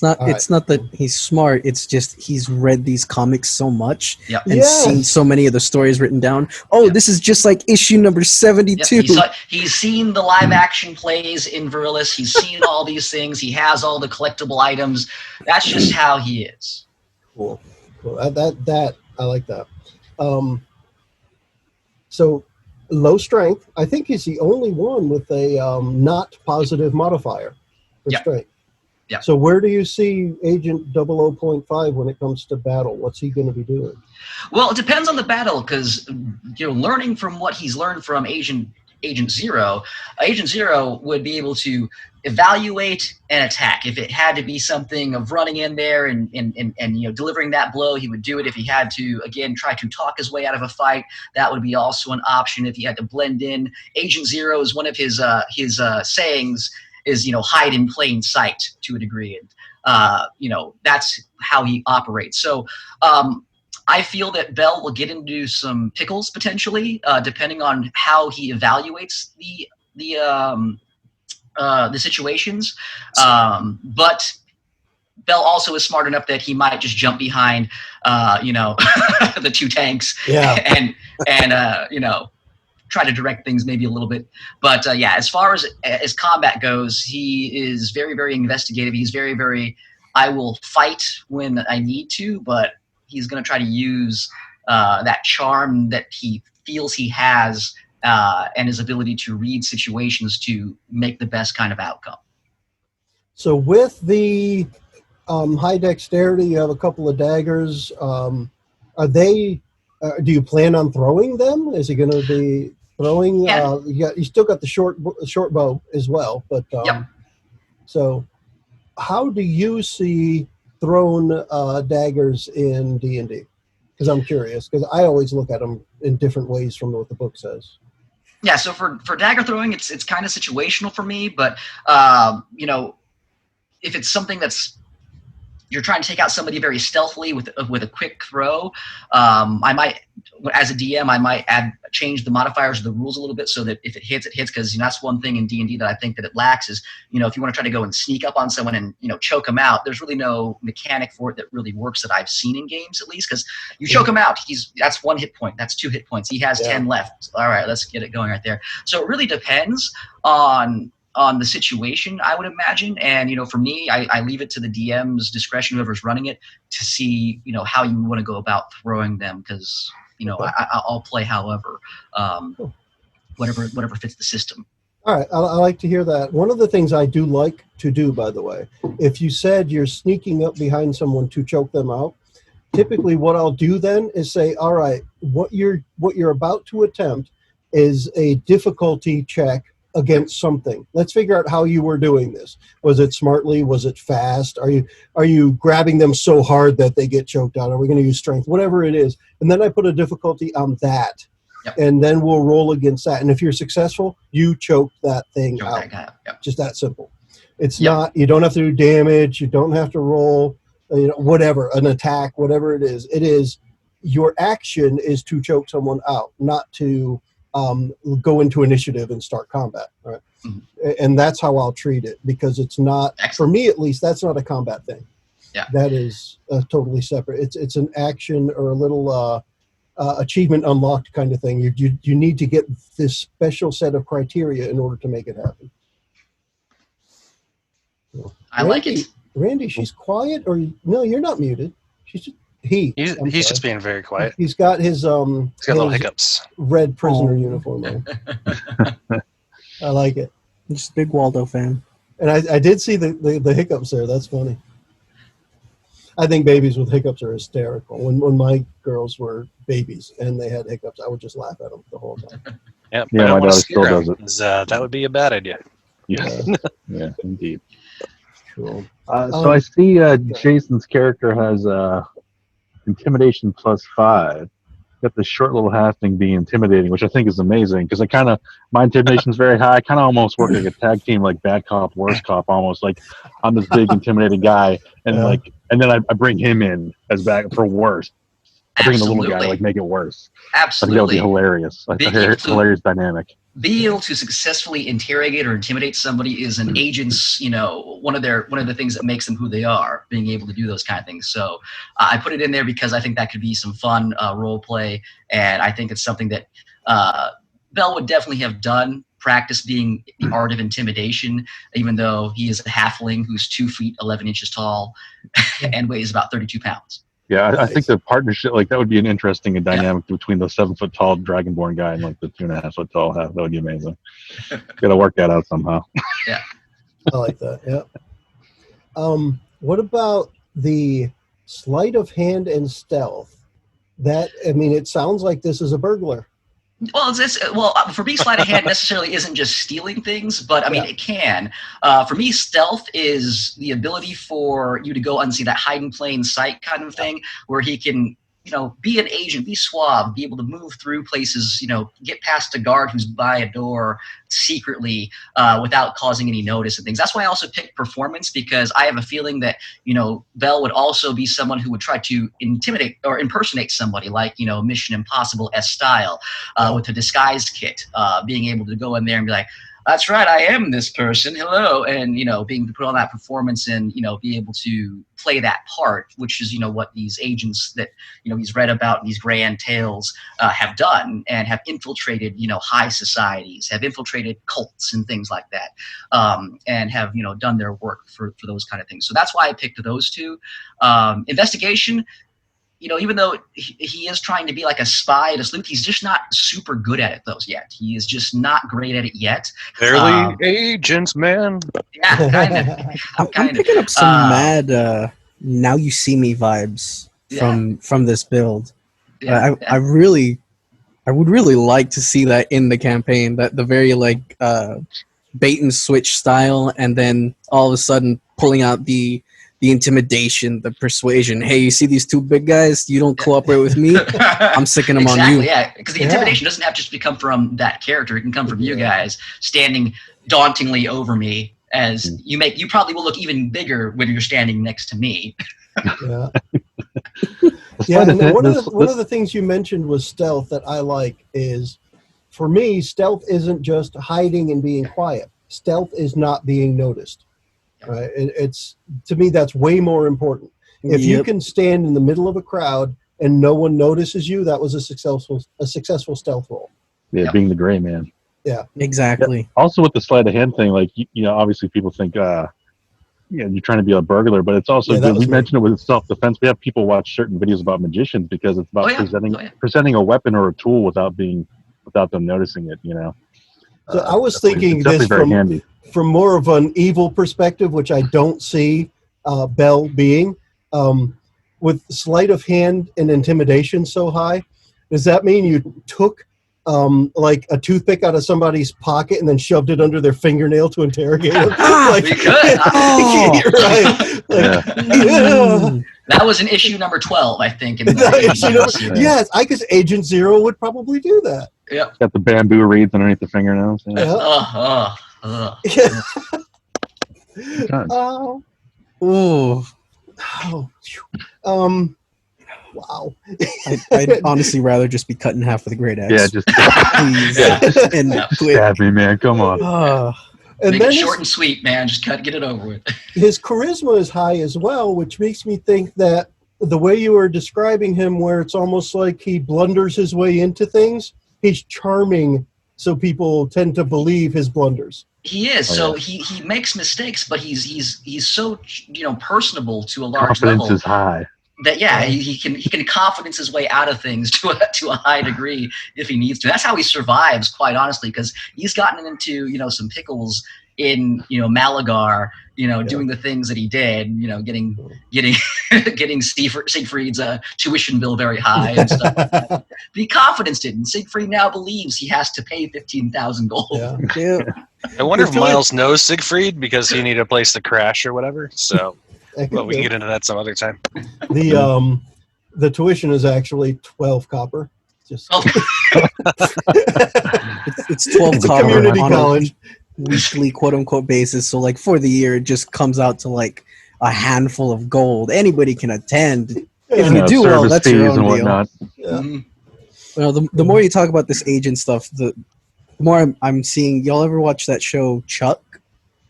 Speaker 4: It's not that he's smart. It's just he's read these comics so much and
Speaker 2: Yes.
Speaker 4: seen so many of the stories written down. Oh, this is just like issue number 72.
Speaker 3: He's seen the live action plays in Virilis. He's seen all these things. He has all the collectible items. That's just how he is.
Speaker 2: Cool. That I like that. So low strength. I think he's the only one with a not positive modifier for strength.
Speaker 3: Yeah.
Speaker 2: So where do you see Agent 00.5 when it comes to battle? What's he going to be doing?
Speaker 3: Well, it depends on the battle because learning from what he's learned from Agent Zero, Agent Zero would be able to evaluate and attack. If it had to be something of running in there and delivering that blow, he would do it. If he had to, again, try to talk his way out of a fight, that would be also an option. If he had to blend in, Agent Zero is one of his sayings is, hide in plain sight to a degree. And, that's how he operates. So, I feel that Bell will get into some pickles potentially, depending on how he evaluates the situations. But Bell also is smart enough that he might just jump behind, the two tanks, and try to direct things maybe a little bit. But as far as combat goes, he is very, very investigative. He's very, very. I will fight when I need to, but he's going to try to use that charm that he feels he has and his ability to read situations to make the best kind of outcome. So
Speaker 2: with the high dexterity, you have a couple of daggers. Are they? Do you plan on throwing them? Is he going to be throwing?
Speaker 3: Yeah.
Speaker 2: You still got the short bow as well, but so how do you see thrown daggers in D&D? Because I'm curious, because I always look at them in different ways from what the book says. Yeah, so for dagger throwing, it's kind of situational for me, but if it's something that's you're trying to take out somebody very stealthily with a quick throw, I might, as a DM, I might change the modifiers of the rules a little bit so that if it hits, it hits. Because that's one thing in D&D that I think that it lacks is, if you want to try to go and sneak up on someone and choke them out, there's really no mechanic for it that really works that I've seen in games at least. Because you choke him out, that's 1 hit point, that's 2 hit points. He has 10 left. All right, let's get it going right there. So it really depends on the situation, I would imagine. And, for me, I leave it to the DM's discretion, whoever's running it, to see, how you want to go about throwing them. Because, I'll play however.
Speaker 3: whatever fits the system.
Speaker 2: All right, I like to hear that. One of the things I do like to do, by the way, if you said you're sneaking up behind someone to choke them out, typically what I'll do then is say, all right, what you're about to attempt is a difficulty check against something. Let's figure out how you were doing this. Was it smartly? Was it fast? Are you grabbing them so hard that they get choked out? Are we going to use strength? Whatever it is. And then I put a difficulty on that. Yep. And then we'll roll against that. And if you're successful, you choke that thing out. That guy out. Yep. Just that simple. It's not, you don't have to do damage. You don't have to roll, whatever, an attack, whatever it is. It is, your action is to choke someone out, not to go into initiative and start combat. Right. Mm-hmm. And that's how I'll treat it, because it's not, for me at least, that's not a combat thing. Yeah. That is totally separate. It's an action or a little achievement unlocked kind of thing. You need to get this special set of criteria in order to make it happen.
Speaker 3: I like it.
Speaker 2: Randy, she's quiet, or no? You're not muted. She's just
Speaker 6: he's just being very quiet.
Speaker 2: He's got his
Speaker 6: he's got little hiccups.
Speaker 2: Red prisoner uniform on. I like it.
Speaker 4: Just a big Waldo fan.
Speaker 2: And I did see the hiccups there. That's funny. I think babies with hiccups are hysterical. When my girls were babies and they had hiccups, I would just laugh at them the whole time.
Speaker 6: Yeah, my daughter still does it. That would be a bad idea.
Speaker 5: Yeah, yeah, indeed.
Speaker 2: Cool.
Speaker 5: So I see Jason's character has intimidation +5. Got this short little half thing being intimidating, which I think is amazing, because my intimidation is very high. I kind of almost work like a tag team, like bad cop, worst cop, almost like I'm this big intimidating guy, and and then I bring him in as back for worse. I bring the little guy to make it worse.
Speaker 3: Absolutely,
Speaker 5: I think that would be hilarious. Hilarious dynamic.
Speaker 3: Being able to successfully interrogate or intimidate somebody is an agent's, one of the things that makes them who they are, being able to do those kind of things. So I put it in there because I think that could be some fun role play, and I think it's something that Bell would definitely have done, practice being the art of intimidation, even though he is a halfling who's 2 feet 11 inches tall and weighs about 32 pounds.
Speaker 5: Yeah, I think the partnership, that would be an interesting dynamic between the 7 foot tall Dragonborn guy and the 2.5 foot tall half. That would be amazing. Got to work that out somehow.
Speaker 3: Yeah,
Speaker 2: I like that. Yeah. What about the sleight of hand and stealth? It sounds like this is a burglar.
Speaker 3: Well, for me, sleight of hand necessarily isn't just stealing things, but it can. For me, stealth is the ability for you to go unseen, that hide in plain sight kind of thing, where he can, be an agent, be suave, be able to move through places, get past a guard who's by a door secretly without causing any notice and things. That's why I also picked performance, because I have a feeling that, Bell would also be someone who would try to intimidate or impersonate somebody, like, Mission Impossible-esque style with a disguise kit, being able to go in there and be like, that's right, I am this person, hello, and, being able to put on that performance and, be able to play that part, which is, what these agents that, he's read about in these grand tales have done, and have infiltrated, high societies, have infiltrated cults and things like that, and have, done their work for those kind of things. So that's why I picked those two. Investigation, even though he is trying to be like a spy and a sleuth, he's just not super good at it yet. He is just not great at it yet.
Speaker 6: Barely agents, man.
Speaker 3: Yeah, kind of.
Speaker 4: I'm picking up some mad Now You See Me vibes from this build. I would really like to see that in the campaign, that the very bait and switch style, and then all of a sudden pulling out the intimidation, the persuasion. Hey, you see these two big guys? You don't cooperate with me? I'm sicking them on you.
Speaker 3: Yeah, because the intimidation doesn't have to just come from that character. It can come from you guys standing dauntingly over me, as you probably will look even bigger when you're standing next to me.
Speaker 2: Yeah. And one of the things you mentioned was stealth that I like is, for me, stealth isn't just hiding and being quiet. Stealth is not being noticed. Right? It's, to me, that's way more important. If you can stand in the middle of a crowd and no one notices you, that was a successful stealth roll.
Speaker 5: Yeah, being the gray man.
Speaker 2: Yeah,
Speaker 4: exactly.
Speaker 5: Yeah. Also, with the sleight of hand thing, obviously people think, you're trying to be a burglar, but it's also good. We mentioned it with self-defense. We have people watch certain videos about magicians because it's about presenting a weapon or a tool without them noticing it.
Speaker 2: So I was thinking
Speaker 5: it's
Speaker 2: this
Speaker 5: definitely very handy.
Speaker 2: from more of an evil perspective, which I don't see Bell being. With sleight of hand and intimidation so high, does that mean you took like a toothpick out of somebody's pocket and then shoved it under their fingernail to interrogate them? Like,
Speaker 3: We could.
Speaker 2: right. Like, yeah.
Speaker 3: That was an issue number 12, I think. In
Speaker 2: Yes, I guess Agent Zero would probably do that.
Speaker 3: Yep.
Speaker 5: Got the bamboo reeds underneath the fingernails. Yeah.
Speaker 2: Yeah.
Speaker 5: Yeah.
Speaker 4: Ooh.
Speaker 2: Wow.
Speaker 4: I'd honestly rather just be cut in half with a great axe.
Speaker 5: Yeah, just
Speaker 4: Please.
Speaker 3: Yeah.
Speaker 4: And
Speaker 3: Yeah.
Speaker 4: quick.
Speaker 5: stab me, man. Come on.
Speaker 2: And
Speaker 3: Make
Speaker 2: then
Speaker 3: it short and sweet, man. Just get it over with.
Speaker 2: his charisma is high as well, which makes me think that the way you were describing him, where it's almost like he blunders his way into things, he's charming, so people tend to believe his blunders.
Speaker 3: He is. So he makes mistakes, but he's so personable to a large
Speaker 5: Confidence
Speaker 3: level
Speaker 5: is high.
Speaker 3: that he can confidence his way out of things to a high degree if he needs to. That's how he survives, quite honestly, because he's gotten into some pickles in Malagar, doing the things that he did, getting Siegfried's tuition bill very high and stuff like that. But he confidenced it, and Siegfried now believes he has to pay 15,000 gold.
Speaker 2: Yeah.
Speaker 6: I wonder if Miles knows Siegfried because he needed a place to crash or whatever. So, but we can get into that some other time.
Speaker 2: The tuition is actually 12 copper. Just
Speaker 4: it's 12 copper
Speaker 2: community
Speaker 4: on
Speaker 2: college.
Speaker 4: a weekly quote unquote basis. So like for the year, it just comes out to like a handful of gold. Anybody can attend. If you do well, that's your own deal.
Speaker 2: Yeah.
Speaker 4: Well, the more you talk about this agent stuff, the more I'm seeing. Y'all ever watch that show Chuck?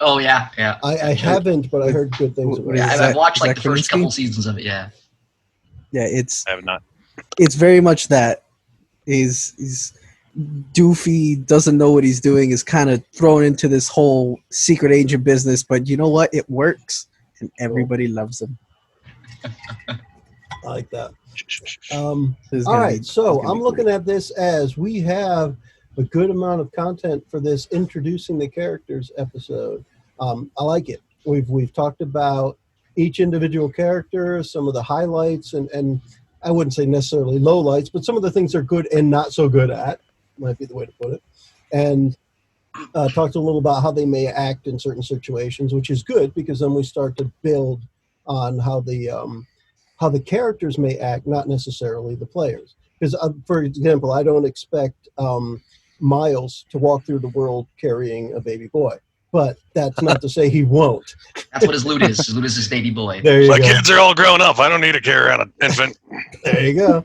Speaker 3: Oh yeah.
Speaker 2: I haven't, but I heard good things about it.
Speaker 3: Yeah, I've watched like the first
Speaker 4: Krasinski?
Speaker 3: couple seasons of it. Yeah.
Speaker 4: Yeah,
Speaker 6: I have not.
Speaker 4: it's very much that. He's doofy, doesn't know what he's doing, is kind of thrown into this whole secret agent business, but you know what? It works, and everybody loves him.
Speaker 2: I like that.
Speaker 4: All
Speaker 2: All right, so I'm looking at this as we have a good amount of content for this introducing the characters episode. I like it. We've talked about each individual character, some of the highlights, and I wouldn't say necessarily lowlights, but some of the things they're good and not so good at, might be the way to put it. And talked a little about how they may act in certain situations, which is good because then we start to build on how the characters may act, not necessarily the players. Because, for example, I don't expect Miles to walk through the world carrying a baby boy. But that's not to say he won't.
Speaker 3: That's what his loot is. His loot is his baby boy.
Speaker 2: There you
Speaker 6: My
Speaker 2: go.
Speaker 6: kids are all grown up. I don't need to carry around an infant.
Speaker 2: There you go.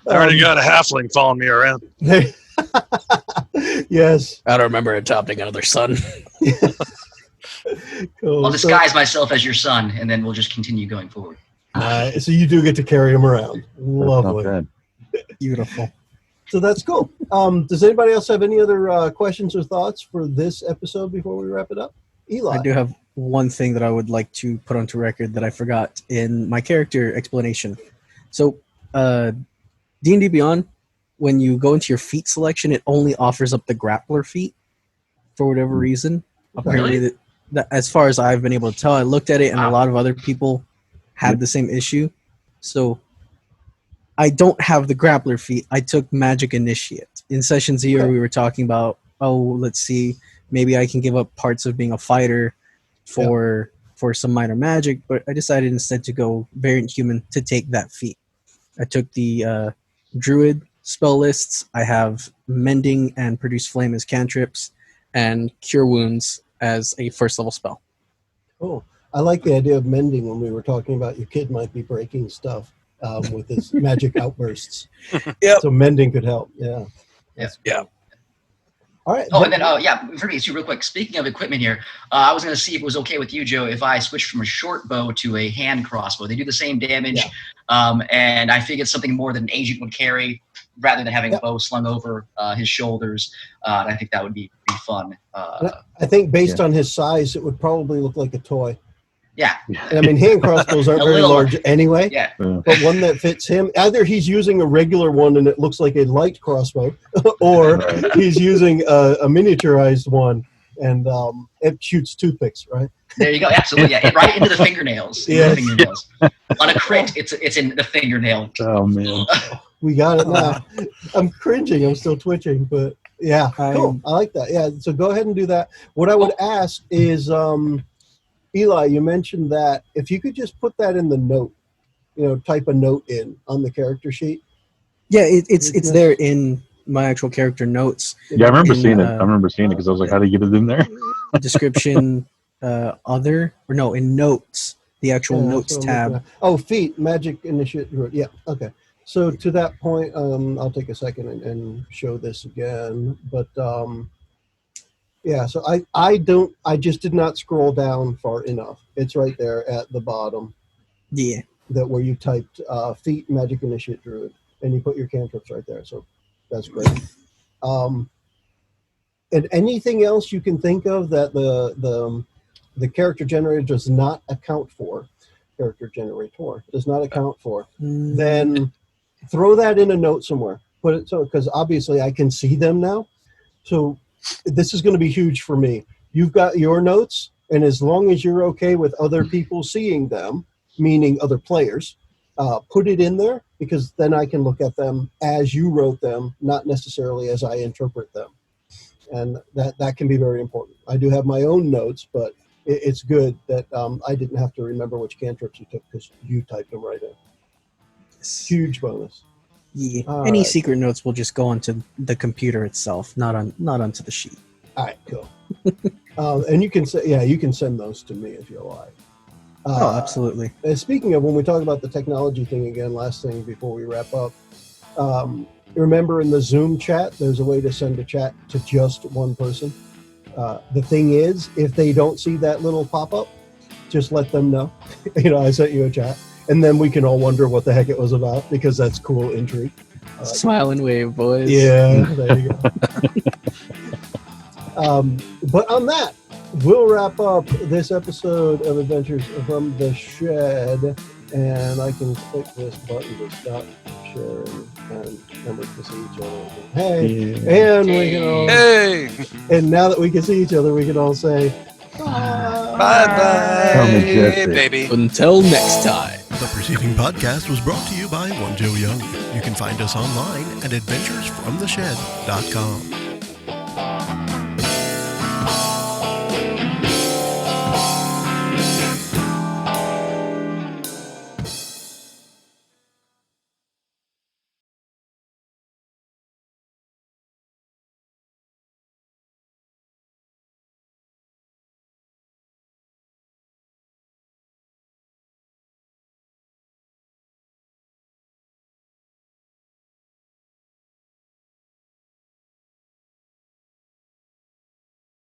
Speaker 6: I already got a halfling following me around.
Speaker 2: Yes.
Speaker 4: I don't remember adopting another son.
Speaker 2: Cool.
Speaker 3: I'll disguise myself as your son, and then we'll just continue going forward.
Speaker 2: So you do get to carry him around.
Speaker 5: That's not
Speaker 2: Lovely.
Speaker 5: bad.
Speaker 4: Beautiful.
Speaker 2: So that's cool. Does anybody else have any other questions or thoughts for this episode before we wrap it up? Eli.
Speaker 4: I do have one thing that I would like to put onto record that I forgot in my character explanation. So, D&D Beyond, when you go into your feat selection, it only offers up the grappler feat for whatever reason. Apparently, that, as far as I've been able to tell, I looked at it and a lot of other people had the same issue. So I don't have the grappler feat. I took Magic Initiate. In Session 0, we were talking about, let's see, maybe I can give up parts of being a fighter for some minor magic, but I decided instead to go Variant Human to take that feat. I took the Druid spell lists. I have Mending and Produce Flame as cantrips, and Cure Wounds as a first level spell.
Speaker 2: Cool. I like the idea of mending when we were talking about your kid might be breaking stuff with his magic outbursts.
Speaker 4: Yep.
Speaker 2: So mending could help. Yeah.
Speaker 4: Yeah.
Speaker 2: All right.
Speaker 3: Oh, and then, for me, too, real quick, speaking of equipment here, I was going to see if it was okay with you, Joe, if I switched from a short bow to a hand crossbow. They do the same damage, and I figured something more than an agent would carry rather than having a bow slung over his shoulders. And I think that would be fun.
Speaker 2: I think based on his size, it would probably look like a toy.
Speaker 3: Yeah.
Speaker 2: And I mean, hand crossbows aren't
Speaker 3: A
Speaker 2: very
Speaker 3: little-
Speaker 2: large anyway.
Speaker 3: Yeah.
Speaker 2: But one that fits him, either he's using a regular one and it looks like a light crossbow, or he's using a miniaturized one and it shoots toothpicks, right?
Speaker 3: There you go. Absolutely. Yeah. Right into the fingernails.
Speaker 2: Yes.
Speaker 3: The fingernails. On a crit, it's in the fingernail.
Speaker 5: Oh man.
Speaker 2: We got it now. I'm cringing. I'm still twitching, but yeah, cool. I like that. Yeah, so go ahead and do that. What I would ask is, Eli, you mentioned that if you could just put that in the note, type a note in on the character sheet.
Speaker 4: Yeah, it's there in my actual character notes.
Speaker 5: Yeah, I remember seeing it.
Speaker 4: uh,
Speaker 5: I remember seeing it because I was like, how do you get it in there?
Speaker 4: Description, in notes, the actual
Speaker 2: Yeah,
Speaker 4: notes
Speaker 2: so I'm
Speaker 4: tab.
Speaker 2: looking at- Oh, feat, magic initiative. Yeah, okay. So to that point, I'll take a second and show this again. But yeah, so I just did not scroll down far enough. It's right there at the bottom.
Speaker 4: Yeah.
Speaker 2: That where you typed feat, magic initiate druid, and you put your cantrips right there. So that's great. And anything else you can think of that the character generator does not account for, then throw that in a note somewhere. Put it so, because obviously I can see them now. So this is going to be huge for me. You've got your notes, and as long as you're okay with other people seeing them, meaning other players, put it in there, because then I can look at them as you wrote them, not necessarily as I interpret them. And that can be very important. I do have my own notes, but it's good that I didn't have to remember which cantrips you took because you typed them right in. Huge bonus.
Speaker 4: Yeah.
Speaker 2: All
Speaker 4: Any
Speaker 2: right.
Speaker 4: secret notes will just go onto the computer itself, not onto the sheet.
Speaker 2: All right, cool. And you can you can send those to me if you like.
Speaker 4: Oh, absolutely.
Speaker 2: And speaking of, when we talk about the technology thing again, last thing before we wrap up, remember in the Zoom chat, there's a way to send a chat to just one person. The thing is, if they don't see that little pop-up, just let them know. I sent you a chat. And then we can all wonder what the heck it was about, because that's cool intrigue.
Speaker 4: Smile and wave, boys.
Speaker 2: Yeah, there you go. But on that, we'll wrap up this episode of Adventures from the Shed, and I can click this button to stop sharing and remember to see each other. Hey, and we can all.
Speaker 6: Hey!
Speaker 2: And now that we can see each other, we can all say bye.
Speaker 6: Bye-bye, baby.
Speaker 4: Until next time.
Speaker 1: The preceding podcast was brought to you by onejoeyoung. You can find us online at adventuresfromtheshed.com.